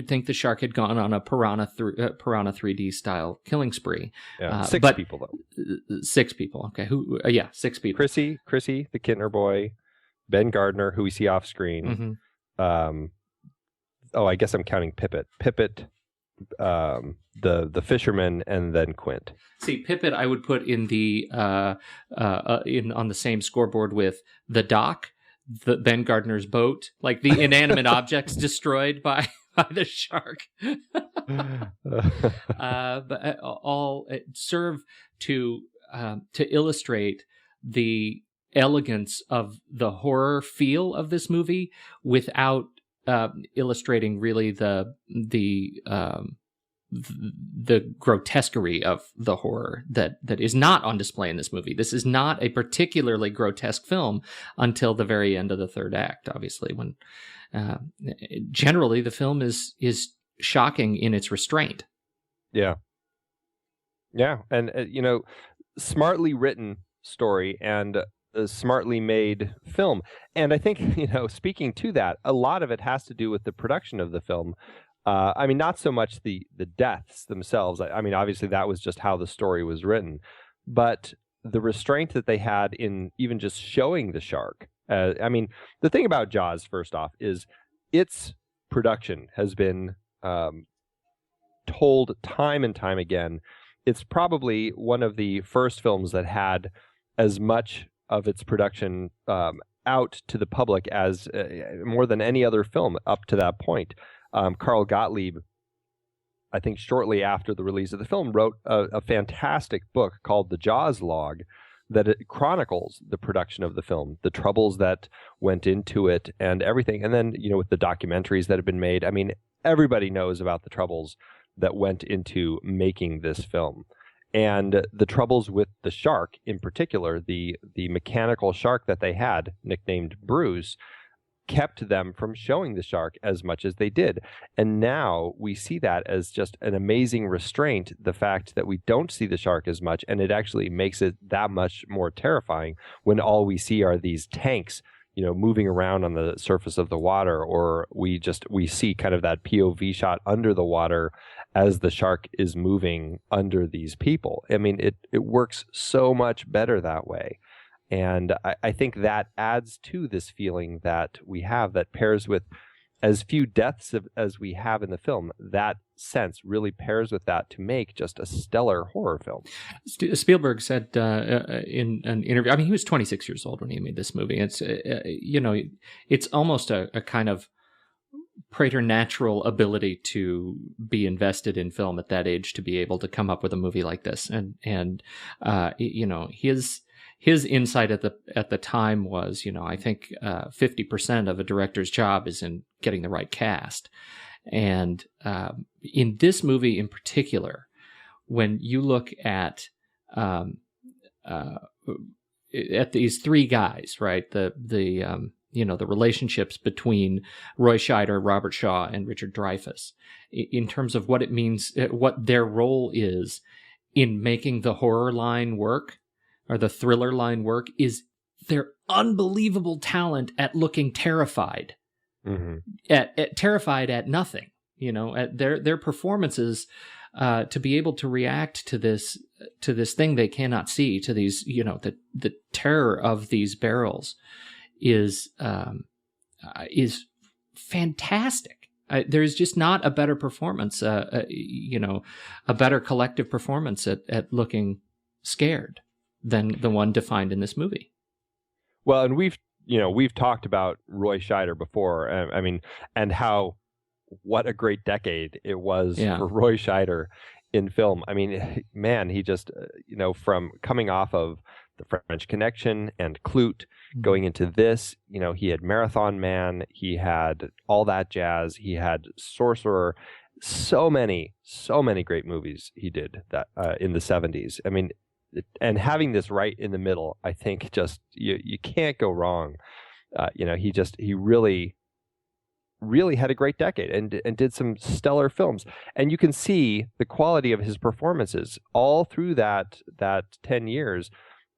think the shark had gone on a Piranha 3D style killing spree. Yeah, 6 people though. 6 people. Okay, 6 people. Chrissy, the Kintner boy, Ben Gardner, who we see off screen. Mm-hmm. I guess I'm counting Pippet. The fisherman, and then Quint. See, Pippet I would put in the on the same scoreboard with the doc, the Ben Gardner's boat, like the inanimate objects destroyed by the shark. But all serve to illustrate the elegance of the horror feel of this movie without illustrating really the grotesquerie of the horror that is not on display in this movie. This is not a particularly grotesque film until the very end of the third act, obviously, when generally the film is shocking in its restraint. Yeah. And smartly written story and a smartly made film. And I think, speaking to that, a lot of it has to do with the production of the film. Not so much the deaths themselves. Obviously that was just how the story was written, but the restraint that they had in even just showing the shark. The thing about Jaws, first off, is its production has been told time and time again. It's probably one of the first films that had as much of its production out to the public as more than any other film up to that point. Carl Gottlieb, I think shortly after the release of the film, wrote a fantastic book called The Jaws Log that it chronicles the production of the film, the troubles that went into it and everything. And then, with the documentaries that have been made, everybody knows about the troubles that went into making this film. And the troubles with the shark in particular, the mechanical shark that they had, nicknamed Bruce, kept them from showing the shark as much as they did. And now we see that as just an amazing restraint, the fact that we don't see the shark as much, and it actually makes it that much more terrifying when all we see are these tanks, moving around on the surface of the water, or we see kind of that POV shot under the water as the shark is moving under these people. It works so much better that way. And I think that adds to this feeling that we have that pairs with as few deaths as we have in the film. That sense really pairs with that to make just a stellar horror film. Spielberg said in an interview, he was 26 years old when he made this movie. It's, it's almost a kind of preternatural ability to be invested in film at that age, to be able to come up with a movie like this. And his insight at the time was, I think 50% of a director's job is in getting the right cast. And in this movie in particular, when you look at these three guys, right, the relationships between Roy Scheider, Robert Shaw, and Richard Dreyfuss, in terms of what it means, what their role is in making the horror line work, or the thriller line work, is their unbelievable talent at looking terrified, at terrified at nothing. At their performances, to be able to react to this thing they cannot see, to these, the terror of these barrels, is fantastic. There's just not a better performance, a better collective performance at looking scared than the one defined in this movie. Well, and we've talked about Roy Scheider before. And how what a great decade it was for Roy Scheider in film. He just from coming off of The French Connection and Clute, going into this, he had Marathon Man, he had all that jazz, he had Sorcerer. So many great movies he did that in the 70s. And having this right in the middle, I think just you can't go wrong. He really had a great decade and did some stellar films. And you can see the quality of his performances all through that 10 years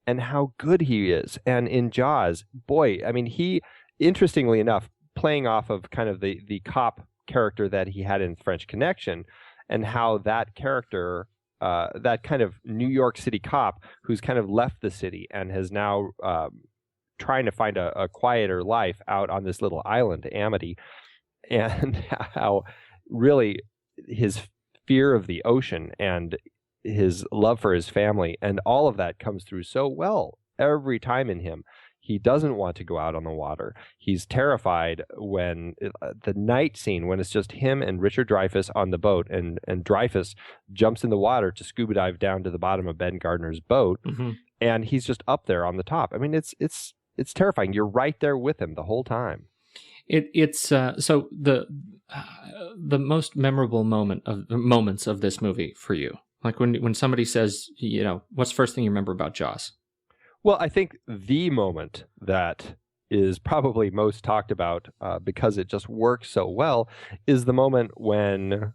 and how good he is. And in Jaws, boy, he, interestingly enough, playing off of kind of the cop character that he had in French Connection, and how that character, that kind of New York City cop who's kind of left the city and has now trying to find a quieter life out on this little island, Amity, and how really his fear of the ocean and his love for his family and all of that comes through so well every time in him. He doesn't want to go out on the water. He's terrified when the night scene, when it's just him and Richard Dreyfuss on the boat, and Dreyfuss jumps in the water to scuba dive down to the bottom of Ben Gardner's boat, and he's just up there on the top. I mean, it's terrifying. You're right there with him the whole time. It's so the most memorable moments of this movie for you, like when somebody says, what's the first thing you remember about Jaws? Well, I think the moment that is probably most talked about because it just works so well is the moment when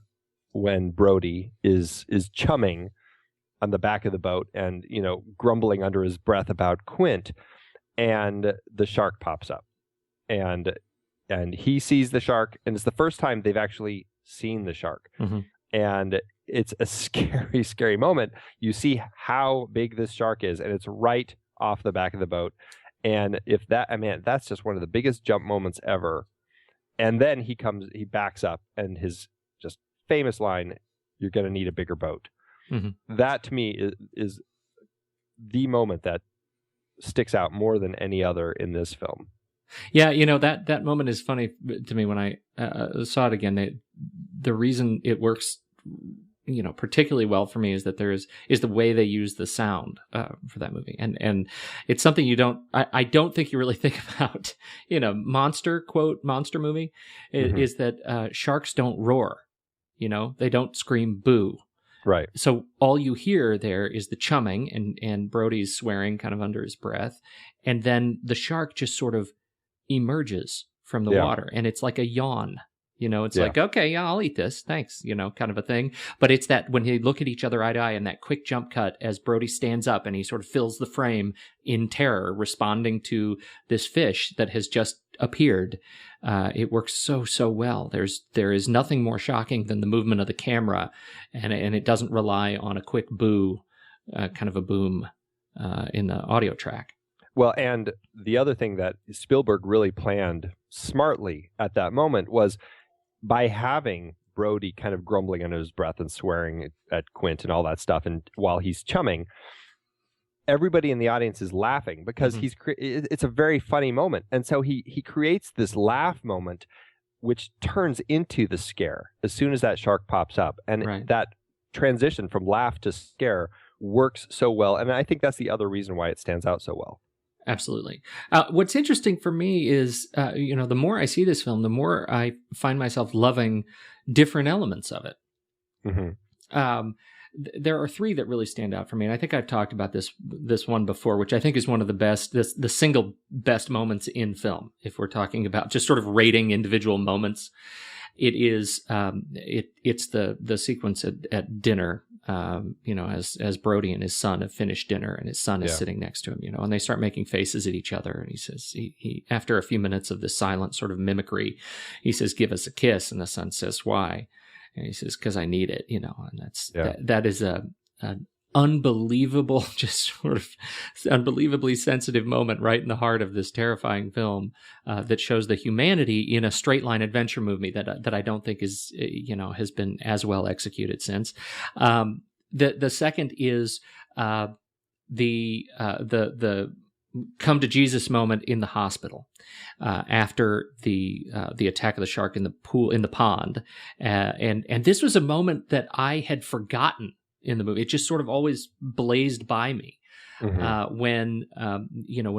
Brody is chumming on the back of the boat and, grumbling under his breath about Quint, and the shark pops up. And he sees the shark, and it's the first time they've actually seen the shark. And it's a scary, scary moment. You see how big this shark is, and it's right off the back of the boat. And that's just one of the biggest jump moments ever. And then he backs up, and his just famous line, "You're going to need a bigger boat." That to me is the moment that sticks out more than any other in this film. Yeah, that moment is funny to me when I saw it again. The reason it works, particularly well for me is that is the way they use the sound for that movie, and it's something I don't think you really think about in a monster movie is that sharks don't roar, they don't scream boo. Right. So all you hear there is the chumming and Brody's swearing kind of under his breath, and then the shark just sort of emerges from the water, and it's like a yawn. It's like, okay, yeah, I'll eat this, thanks, kind of a thing. But it's that when they look at each other eye to eye, and that quick jump cut as Brody stands up and he sort of fills the frame in terror, responding to this fish that has just appeared. It works so well. There is nothing more shocking than the movement of the camera, and it doesn't rely on a quick boo, kind of a boom in the audio track. Well, and the other thing that Spielberg really planned smartly at that moment was by having Brody kind of grumbling under his breath and swearing at Quint and all that stuff, and while he's chumming, everybody in the audience is laughing because it's a very funny moment. And so he creates this laugh moment, which turns into the scare as soon as that shark pops up. And that transition from laugh to scare works so well. And I think that's the other reason why it stands out so well. Absolutely. What's interesting for me is, the more I see this film, the more I find myself loving different elements of it. There are three that really stand out for me, and I think I've talked about this one before, which I think is one of the best, the single best moments in film. If we're talking about just sort of rating individual moments, it is it's the sequence at dinner. As Brody and his son have finished dinner, and his son is sitting next to him, and they start making faces at each other. And he says, he after a few minutes of this silent sort of mimicry, he says, "Give us a kiss." And the son says, "Why?" And he says, "'Cause I need it," and that is an unbelievable, just sort of unbelievably sensitive moment right in the heart of this terrifying film that shows the humanity in a straight line adventure movie that I don't think is has been as well executed since. The second is the come to Jesus moment in the hospital after the attack of the shark in the pond, and this was a moment that I had forgotten in the movie. It just sort of always blazed by me when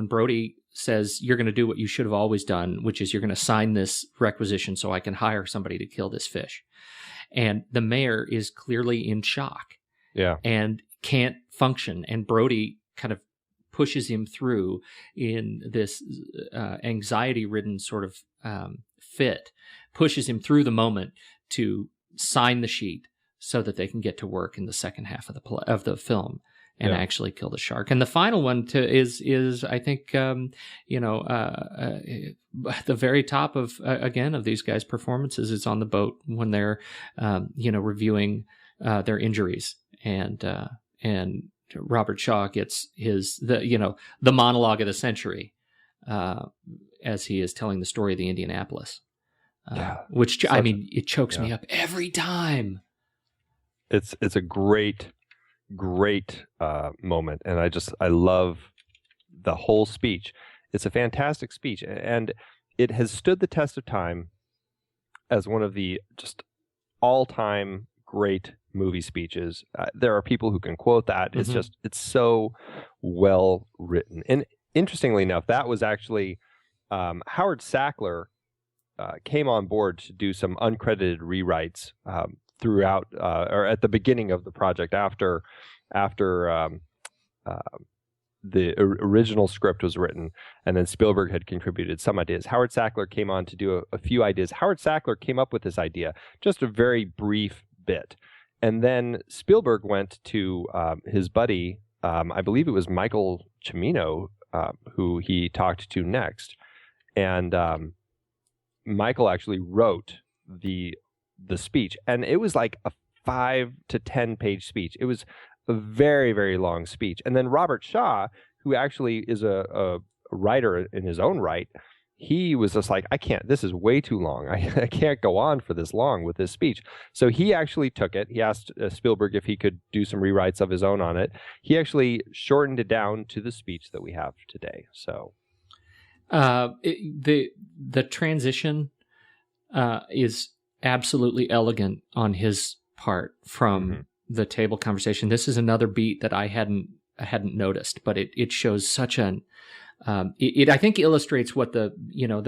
Brody says, "You're going to do what you should have always done, which is you're going to sign this requisition so I can hire somebody to kill this fish." And the mayor is clearly in shock, and can't function. And Brody kind of pushes him through in this anxiety-ridden sort of fit, pushes him through the moment to sign the sheet so that they can get to work in the second half of the film and actually kill the shark. And the final one is I think at the very top of of these guys' performances is on the boat when they're reviewing their injuries, and Robert Shaw gets the monologue of the century as he is telling the story of the Indianapolis, which it chokes me up every time. It's a great moment, and I love the whole speech. It's a fantastic speech, and it has stood the test of time as one of the just all-time great movie speeches. There are people who can quote that. It's just, it's so well written. And interestingly enough, that was actually Howard Sackler came on board to do some uncredited rewrites throughout, or at the beginning of the project after the original script was written, and then Spielberg had contributed some ideas. Howard Sackler came on to do a few ideas. Howard Sackler came up with this idea, just a very brief bit. And then Spielberg went to his buddy, I believe it was Michael Cimino, who he talked to next. And Michael actually wrote the speech. And it was like a 5 to 10 page speech. It was a very, very long speech. And then Robert Shaw, who actually is a writer in his own right, he was just like, I can't, this is way too long. I can't go on for this long with this speech. So he actually took it. He asked Spielberg if he could do some rewrites of his own on it. He actually shortened it down to the speech that we have today. So the transition is absolutely elegant on his part from the table conversation. This is another beat that I hadn't noticed, but it shows such an it I think illustrates what the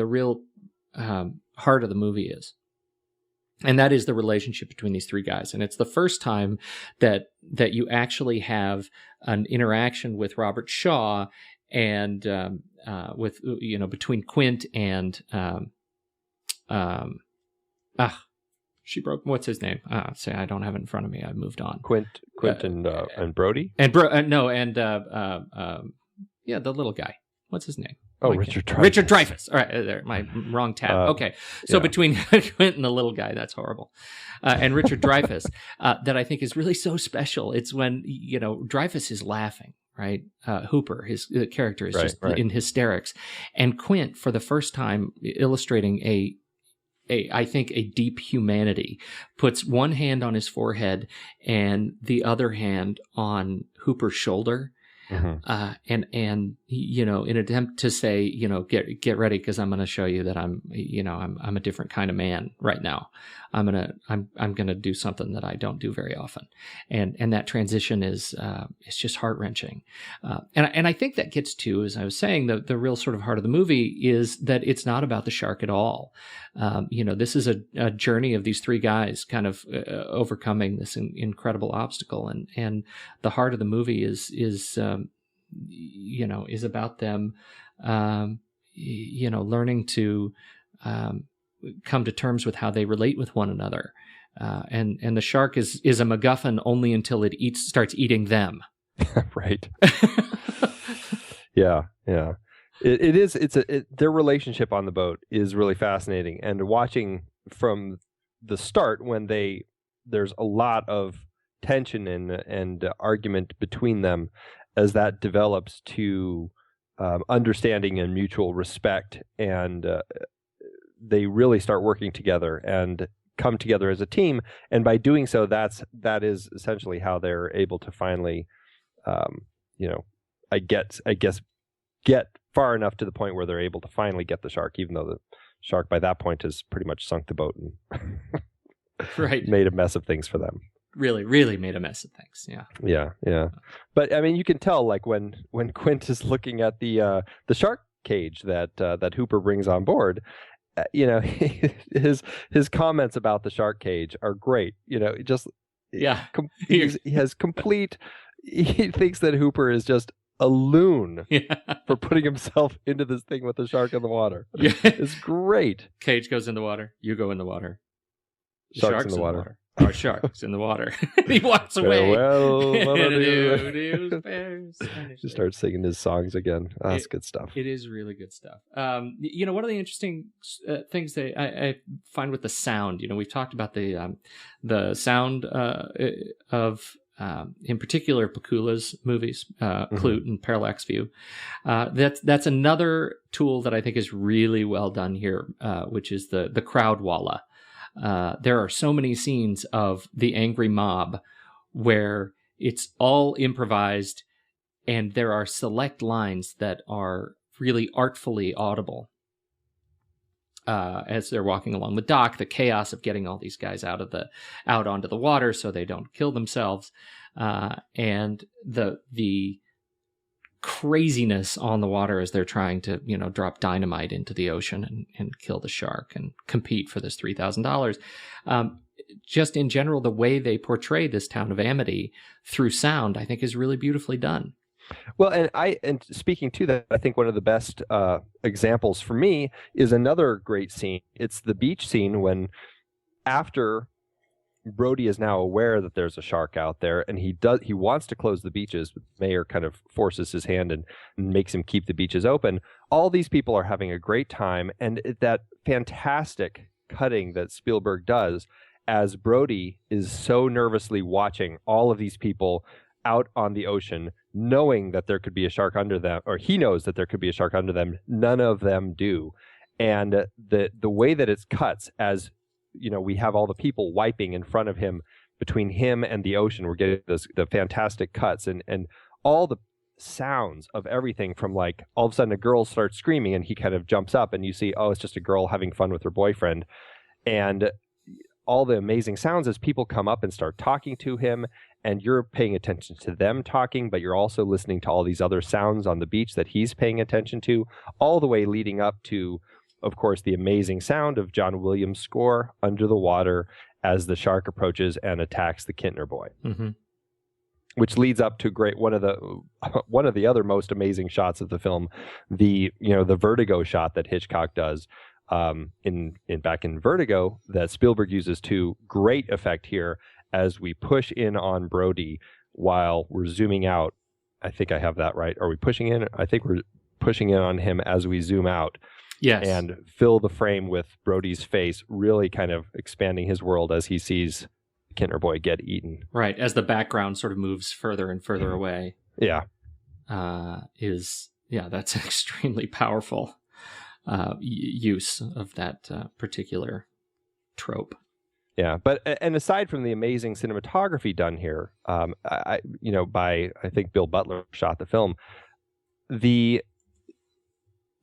real heart of the movie is, and that is the relationship between these three guys. And it's the first time that you actually have an interaction with Robert Shaw and with between Quint and she broke. What's his name? Say I don't have it in front of me. I moved on. Quint and Brody the little guy. What's his name? Oh, Richard Dreyfuss. Richard Dreyfuss. All right, there, my wrong tab. Okay, so between Quint and the little guy, that's horrible, and Richard Dreyfuss, that I think is really so special. It's when Dreyfuss is laughing. Right, Hooper, his character is just in hysterics, and Quint, for the first time, illustrating I think a deep humanity, puts one hand on his forehead and the other hand on Hooper's shoulder, and in an attempt to say, get ready, because I'm going to show you that I'm a different kind of man right now. I'm gonna do something that I don't do very often, and that transition is just heart wrenching, and I think that gets to, as I was saying, the real sort of heart of the movie is that it's not about the shark at all. This is a journey of these three guys kind of overcoming this incredible obstacle, and the heart of the movie is about them, learning to come to terms with how they relate with one another, and the shark is a MacGuffin only until it starts eating them. Right. Yeah. Their relationship on the boat is really fascinating, and watching from the start when there's a lot of tension and argument between them as that develops to understanding and mutual respect, and they really start working together and come together as a team. And by doing so, that is essentially how they're able to finally, I guess, get far enough to the point where they're able to finally get the shark, even though the shark by that point has pretty much sunk the boat and made a mess of things for them. Really, really made a mess of things. Yeah. But I mean, you can tell, like when Quint is looking at the shark cage that Hooper brings on board, his comments about the shark cage are great. He has complete. He thinks that Hooper is just a loon for putting himself into this thing with the shark in the water. Yeah. It's great. Cage goes in the water. You go in the water. Shark's in the water. Our shark's in the water. He walks away. Just starts singing his songs again. Oh, that's good stuff. It is really good stuff. One of the interesting things that I find with the sound, we've talked about the sound of, in particular, Pakula's movies, Clute and Parallax View. That's another tool that I think is really well done here, which is the crowd walla. There are so many scenes of the angry mob where it's all improvised, and there are select lines that are really artfully audible as they're walking along with Doc. The chaos of getting all these guys out onto the water so they don't kill themselves, and the craziness on the water as they're trying to drop dynamite into the ocean and kill the shark and compete for this $3,000. Just in general, the way they portray this town of Amity through sound, I think, is really beautifully done. Well, and speaking to that, I think one of the best examples for me is another great scene. It's the beach scene when, after Brody is now aware that there's a shark out there, and he wants to close the beaches, but the mayor kind of forces his hand and makes him keep the beaches open. All these people are having a great time, and that fantastic cutting that Spielberg does as Brody is so nervously watching all of these people out on the ocean, knowing that there could be a shark under them, or he knows that there could be a shark under them. None of them do. And the way that it cuts, as we have all the people wiping in front of him, between him and the ocean, we're getting the fantastic cuts and all the sounds of everything from, like, all of a sudden a girl starts screaming and he kind of jumps up and you see, oh, it's just a girl having fun with her boyfriend. And all the amazing sounds as people come up and start talking to him, and you're paying attention to them talking, but you're also listening to all these other sounds on the beach that he's paying attention to, all the way leading up to, of course, the amazing sound of John Williams' score under the water as the shark approaches and attacks the Kintner boy. Mm-hmm. Which leads up to one of the other most amazing shots of the film, the vertigo shot that Hitchcock does back in Vertigo, that Spielberg uses to great effect here as we push in on Brody while we're zooming out. I think I have that right. Are we pushing in? I think we're pushing in on him as we zoom out. Yes. And fill the frame with Brody's face, really kind of expanding his world as he sees Kintner boy get eaten. Right, as the background sort of moves further and further away. Yeah. That's an extremely powerful use of that particular trope. Yeah, and aside from the amazing cinematography done here, I think Bill Butler shot the film, the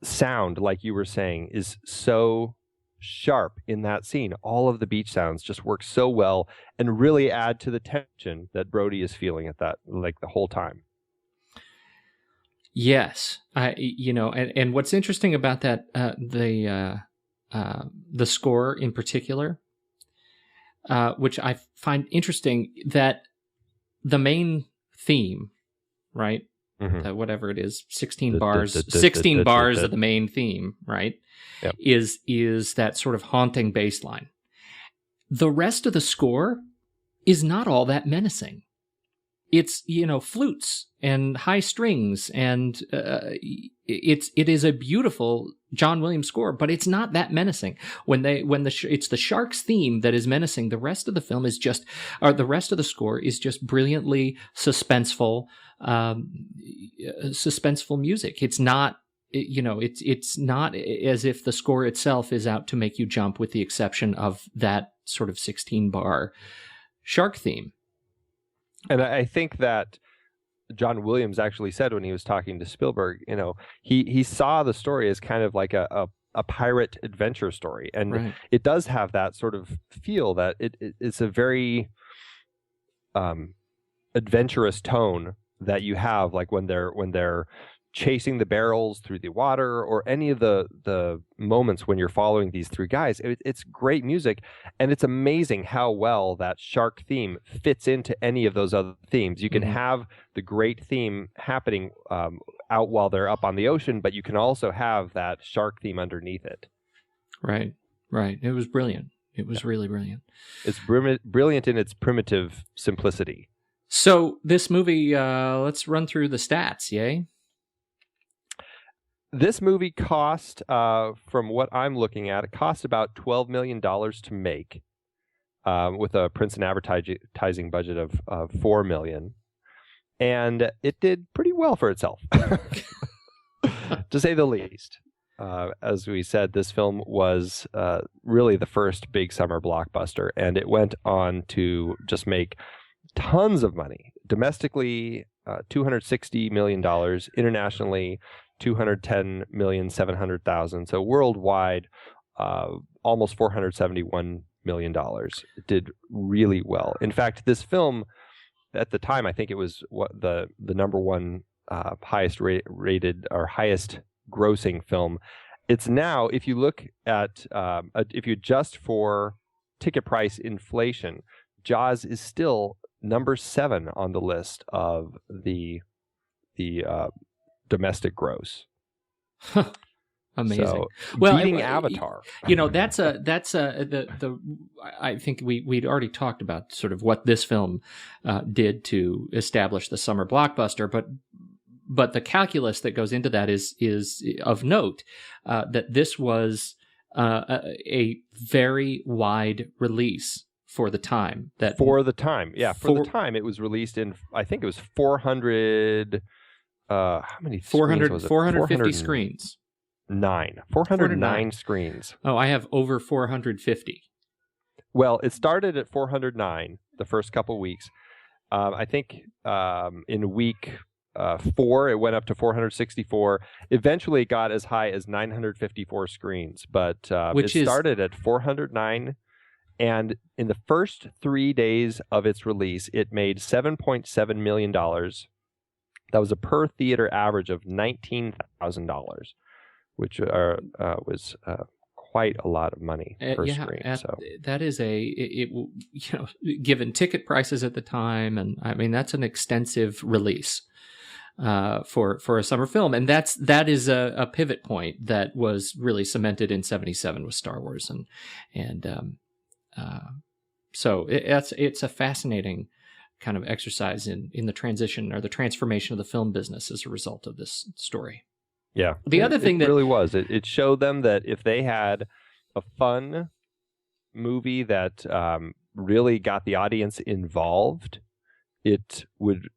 sound, like you were saying, is so sharp in that scene. All of the beach sounds just work so well and really add to the tension that Brody is feeling at that, like, the whole time. Yes, and what's interesting about that, the score in particular, which I find interesting, that the main theme, right? Mm-hmm. Whatever it is, 16 bars of the main theme, right? Yep. Is that sort of haunting bass line. The rest of the score is not all that menacing. It's, flutes and high strings, and it is a beautiful John Williams score, but it's not that menacing. It's the shark's theme that is menacing. The rest of the film is the rest of the score is just brilliantly suspenseful music. It's not, it's not as if the score itself is out to make you jump, with the exception of that sort of 16-bar shark theme. And I think that John Williams actually said when he was talking to Spielberg, he saw the story as kind of like a pirate adventure story. And right. It does have that sort of feel that it's a very adventurous tone that you have, like when they're chasing the barrels through the water, or any of the moments when you're following these three guys. It's great music, and it's amazing how well that shark theme fits into any of those other themes. You can mm-hmm. have the great theme happening out while they're up on the ocean, but you can also have that shark theme underneath it. Right. It was brilliant. It was really brilliant. It's brilliant in its primitive simplicity. So this movie, let's run through the stats, yay? This movie cost, from what I'm looking at, it cost about $12 million to make, with a prints and advertising budget of $4 million. And it did pretty well for itself, to say the least. As we said, this film was really the first big summer blockbuster, and it went on to just make tons of money. Domestically, $260 million. Internationally, $210,700,000. So worldwide, almost $471 million. It did really well. In fact, this film, at the time, I think it was the number one highest rated or highest grossing film. It's now, if you look at, if you adjust for ticket price inflation, Jaws is still number 7 on the list of the domestic gross. Amazing. So, well, beating Avatar. That's I think we'd already talked about sort of what this film did to establish the summer blockbuster, but the calculus that goes into that is of note, that this was a very wide release for the time. For the time, it was released in, I think it was 400. How many? 400, was it? 450 screens. 409 screens. Oh, I have over 450. Well, it started at 409 the first couple weeks. I think in week 4, it went up to 464. Eventually, it got as high as 954 screens, but it started at 409. And in the first 3 days of its release, it made $7.7 million. That was a per theater average of $19,000, which was quite a lot of money per screen. So that is given ticket prices at the time, and I mean that's an extensive release for a summer film, and that is a pivot point that was really cemented in '77 with Star Wars, so it's a fascinating kind of exercise in the transition or the transformation of the film business as a result of this story. Yeah. The other thing that really was, it showed them that if they had a fun movie that really got the audience involved, it would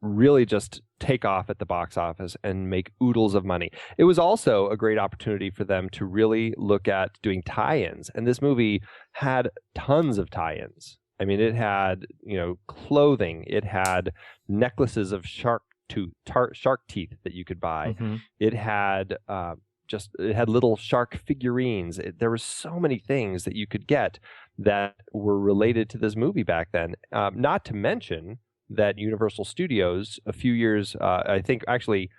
really just take off at the box office and make oodles of money. It was also a great opportunity for them to really look at doing tie-ins. And this movie had tons of tie-ins. I mean, it had, clothing. It had necklaces of shark teeth that you could buy. Mm-hmm. It had it had little shark figurines. There were so many things that you could get that were related to this movie back then. Not to mention that Universal Studios, a few years, I think actually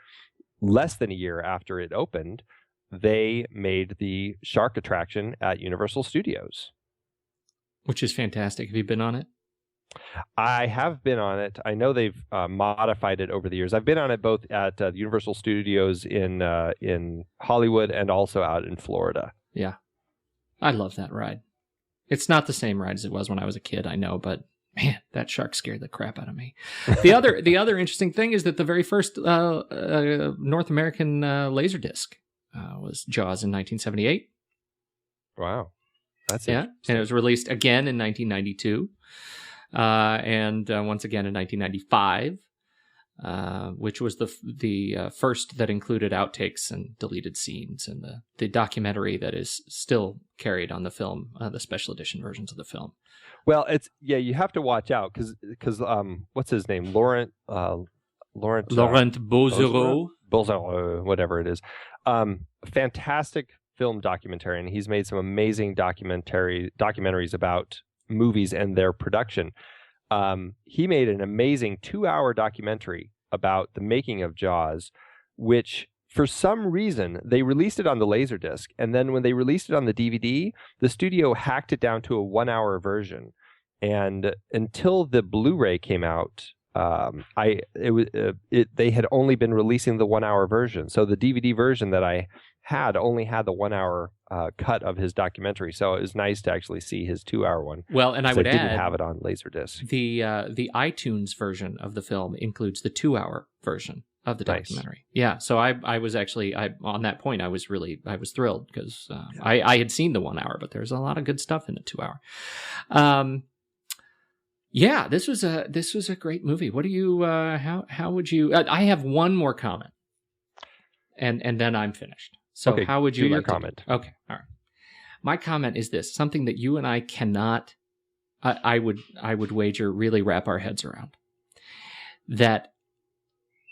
less than a year after it opened, they made the shark attraction at Universal Studios. Which is fantastic. Have you been on it? I have been on it. I know they've modified it over the years. I've been on it both at the Universal Studios in Hollywood and also out in Florida. Yeah. I love that ride. It's not the same ride as it was when I was a kid, I know, but man, that shark scared the crap out of me. The other interesting thing is that the very first North American Laserdisc was Jaws in 1978. Wow. That's and it was released again in 1992. And once again in 1995, which was the first that included outtakes and deleted scenes, and the documentary that is still carried on the film, the special edition versions of the film. Well, you have to watch out because what's his name, Laurent Bozereau, whatever it is, fantastic film documentary, and he's made some amazing documentaries about movies and their production. He made an amazing 2-hour documentary about the making of Jaws, which for some reason they released it on the Laserdisc, and then when they released it on the DVD, the studio hacked it down to a 1-hour version. And until the Blu-ray came out, they had only been releasing the 1-hour version. So the DVD version that I had only had the 1-hour cut of his documentary, so it was nice to actually see his 2-hour one. Well, and I would add, didn't have it on Laserdisc. The iTunes version of the film includes the 2-hour version of the documentary. Nice. Yeah, so I was actually on that point. I was thrilled because I had seen the 1 hour, but there's a lot of good stuff in the 2-hour. Yeah, this was a great movie. What do you? How would you? I have one more comment, and then I'm finished. So okay, how would you do your like comment? Okay, all right. My comment is this: something that you and I cannot, I would wager, really wrap our heads around. That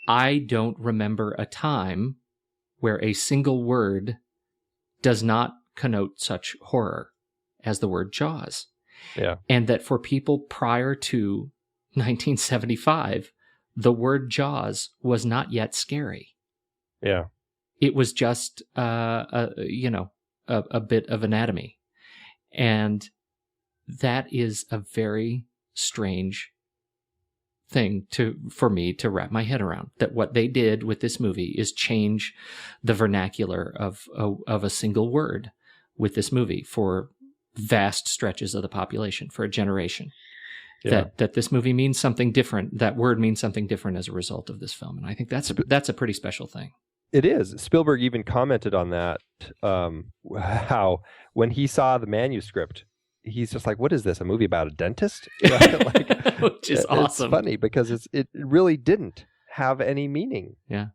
I don't remember a time where a single word does not connote such horror as the word Jaws. Yeah. And that for people prior to 1975, the word Jaws was not yet scary. Yeah. It was just, a bit of anatomy. And that is a very strange thing for me to wrap my head around, that what they did with this movie is change the vernacular of a single word with this movie for vast stretches of the population, for a generation. Yeah. That this movie means something different, that word means something different as a result of this film. And I think that's a pretty special thing. It is. Spielberg even commented on that, how when he saw the manuscript, he's just like, what is this, a movie about a dentist? Which is awesome. It's funny because it really didn't have any meaning. Yeah.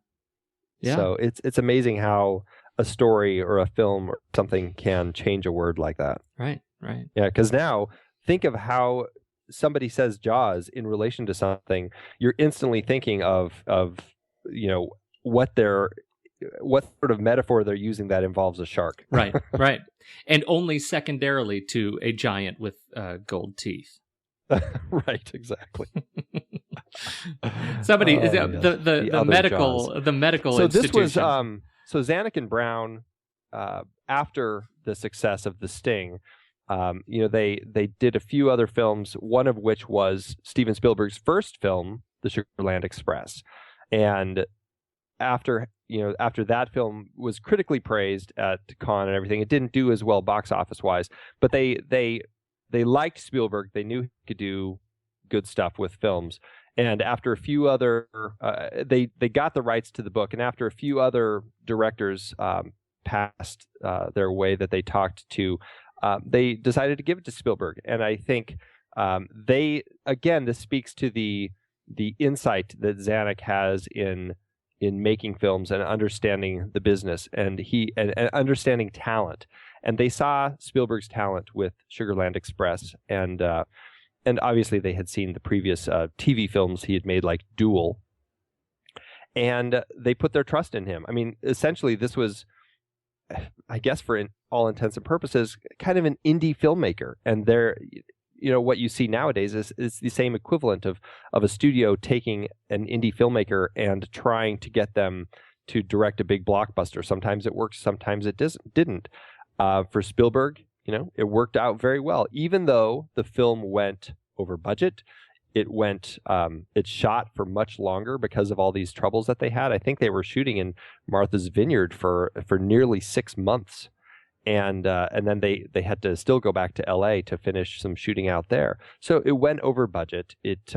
So it's amazing how a story or a film or something can change a word like that. Right. Yeah, because now think of how somebody says Jaws in relation to something, you're instantly thinking of what sort of metaphor they're using that involves a shark. Right. And only secondarily to a giant with gold teeth. Right, exactly. Somebody, the medical So institution. this was, so Zanuck and Brown, after the success of The Sting, they did a few other films, one of which was Steven Spielberg's first film, The Sugarland Express. And after that film was critically praised at Cannes and everything, it didn't do as well box office wise, but they liked Spielberg. They knew he could do good stuff with films. And after a few other, they got the rights to the book, and after a few other directors passed their way that they talked to, they decided to give it to Spielberg. And I think this speaks to the insight that Zanuck has in making films and understanding the business, and understanding talent. And they saw Spielberg's talent with Sugarland Express, and obviously they had seen the previous TV films he had made, like Duel, and they put their trust in him. I mean, essentially, this was, I guess, for all intents and purposes, kind of an indie filmmaker. And what you see nowadays is the same equivalent of a studio taking an indie filmmaker and trying to get them to direct a big blockbuster. Sometimes it works, sometimes it didn't. For Spielberg, it worked out very well. Even though the film went over budget, it shot for much longer because of all these troubles that they had. I think they were shooting in Martha's Vineyard for nearly 6 months. And then they had to still go back to LA to finish some shooting out there. So it went over budget. It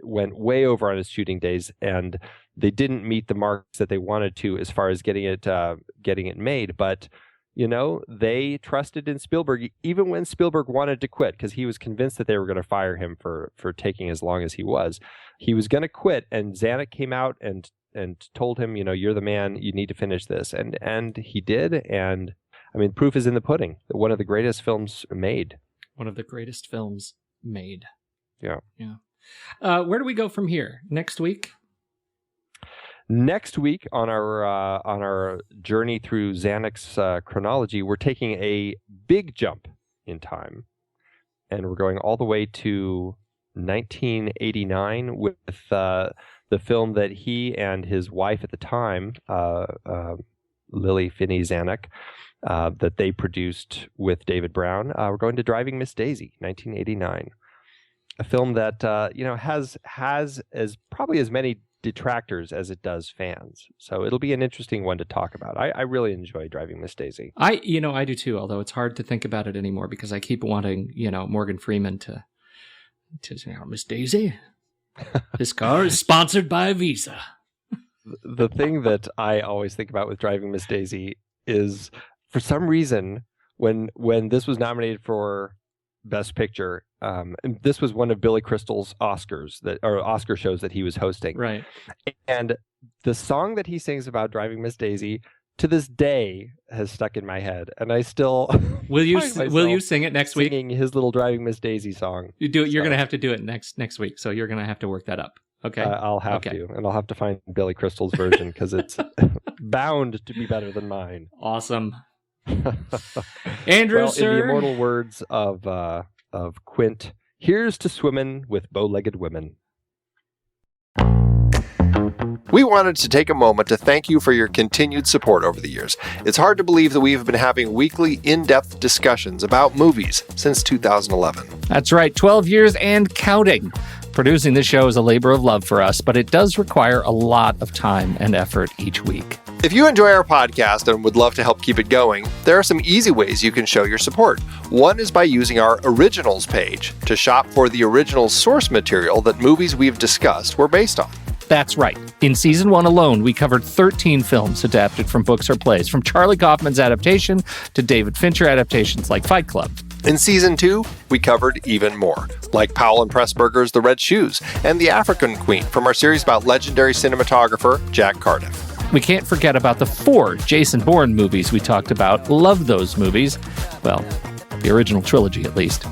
went way over on its shooting days, and they didn't meet the marks that they wanted to as far as getting it made. But they trusted in Spielberg even when Spielberg wanted to quit, because he was convinced that they were going to fire him for taking as long as he was. He was going to quit, and Zanuck came out and told him, you're the man, you need to finish this. And he did. And I mean, proof is in the pudding. One of the greatest films made. Yeah. Where do we go from here? Next week? Next week on our journey through Zanuck's chronology, we're taking a big jump in time. And we're going all the way to 1989 with the film that he and his wife at the time, Lily Finney Zanuck, that they produced with David Brown. We're going to Driving Miss Daisy, 1989, a film that has as probably as many detractors as it does fans. So it'll be an interesting one to talk about. I really enjoy Driving Miss Daisy. I do too. Although it's hard to think about it anymore because I keep wanting Morgan Freeman to Miss Daisy. This car is sponsored by Visa. The thing that I always think about with Driving Miss Daisy is, for some reason, when this was nominated for Best Picture, and this was one of Billy Crystal's Oscar shows that he was hosting. Right. And the song that he sings about Driving Miss Daisy to this day has stuck in my head, and I still will you sing it next week? Singing his little Driving Miss Daisy song. You do it. You're going to have to do it next week. So you're going to have to work that up. Okay. I'll have to, and I'll have to find Billy Crystal's version because it's bound to be better than mine. Awesome. Andrew, well, sir. In the immortal words of Quint, here's to swimming with bow-legged women. We wanted to take a moment to thank you for your continued support over the years. It's hard to believe that we've been having weekly, in-depth discussions about movies since 2011. That's right, 12 years and counting. Producing this show is a labor of love for us, but it does require a lot of time and effort each week. If you enjoy our podcast and would love to help keep it going, there are some easy ways you can show your support. One is by using our Originals page to shop for the original source material that movies we've discussed were based on. That's right. In Season 1 alone, we covered 13 films adapted from books or plays, from Charlie Kaufman's adaptation to David Fincher adaptations like Fight Club. In Season 2, we covered even more, like Powell and Pressburger's The Red Shoes and The African Queen from our series about legendary cinematographer Jack Cardiff. We can't forget about the 4 Jason Bourne movies we talked about. Love those movies. Well, the original trilogy, at least.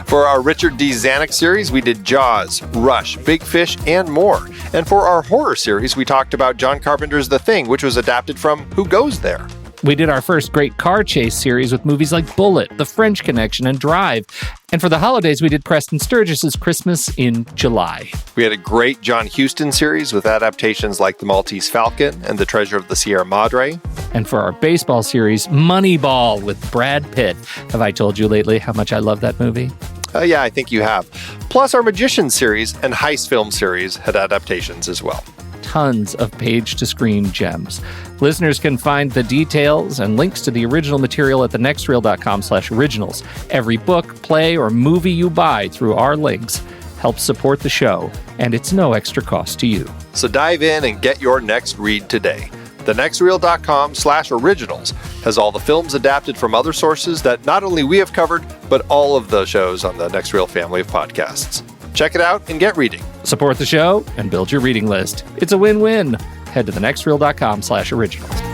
For our Richard D. Zanuck series, we did Jaws, Rush, Big Fish, and more. And for our horror series, we talked about John Carpenter's The Thing, which was adapted from Who Goes There? We did our first great car chase series with movies like Bullet, The French Connection, and Drive. And for the holidays, we did Preston Sturgis's Christmas in July. We had a great John Huston series with adaptations like The Maltese Falcon and The Treasure of the Sierra Madre. And for our baseball series, Moneyball with Brad Pitt. Have I told you lately how much I love that movie? Yeah, I think you have. Plus, our Magician series and Heist film series had adaptations as well. Tons of page-to-screen gems. Listeners can find the details and links to the original material at thenextreel.com/originals. Every book, play, or movie you buy through our links helps support the show, and it's no extra cost to you. So dive in and get your next read today. thenextreel.com/originals has all the films adapted from other sources that not only we have covered, but all of the shows on the Next Reel family of podcasts. Check it out and get reading. Support the show and build your reading list. It's a win-win. Head to thenextreel.com/originals.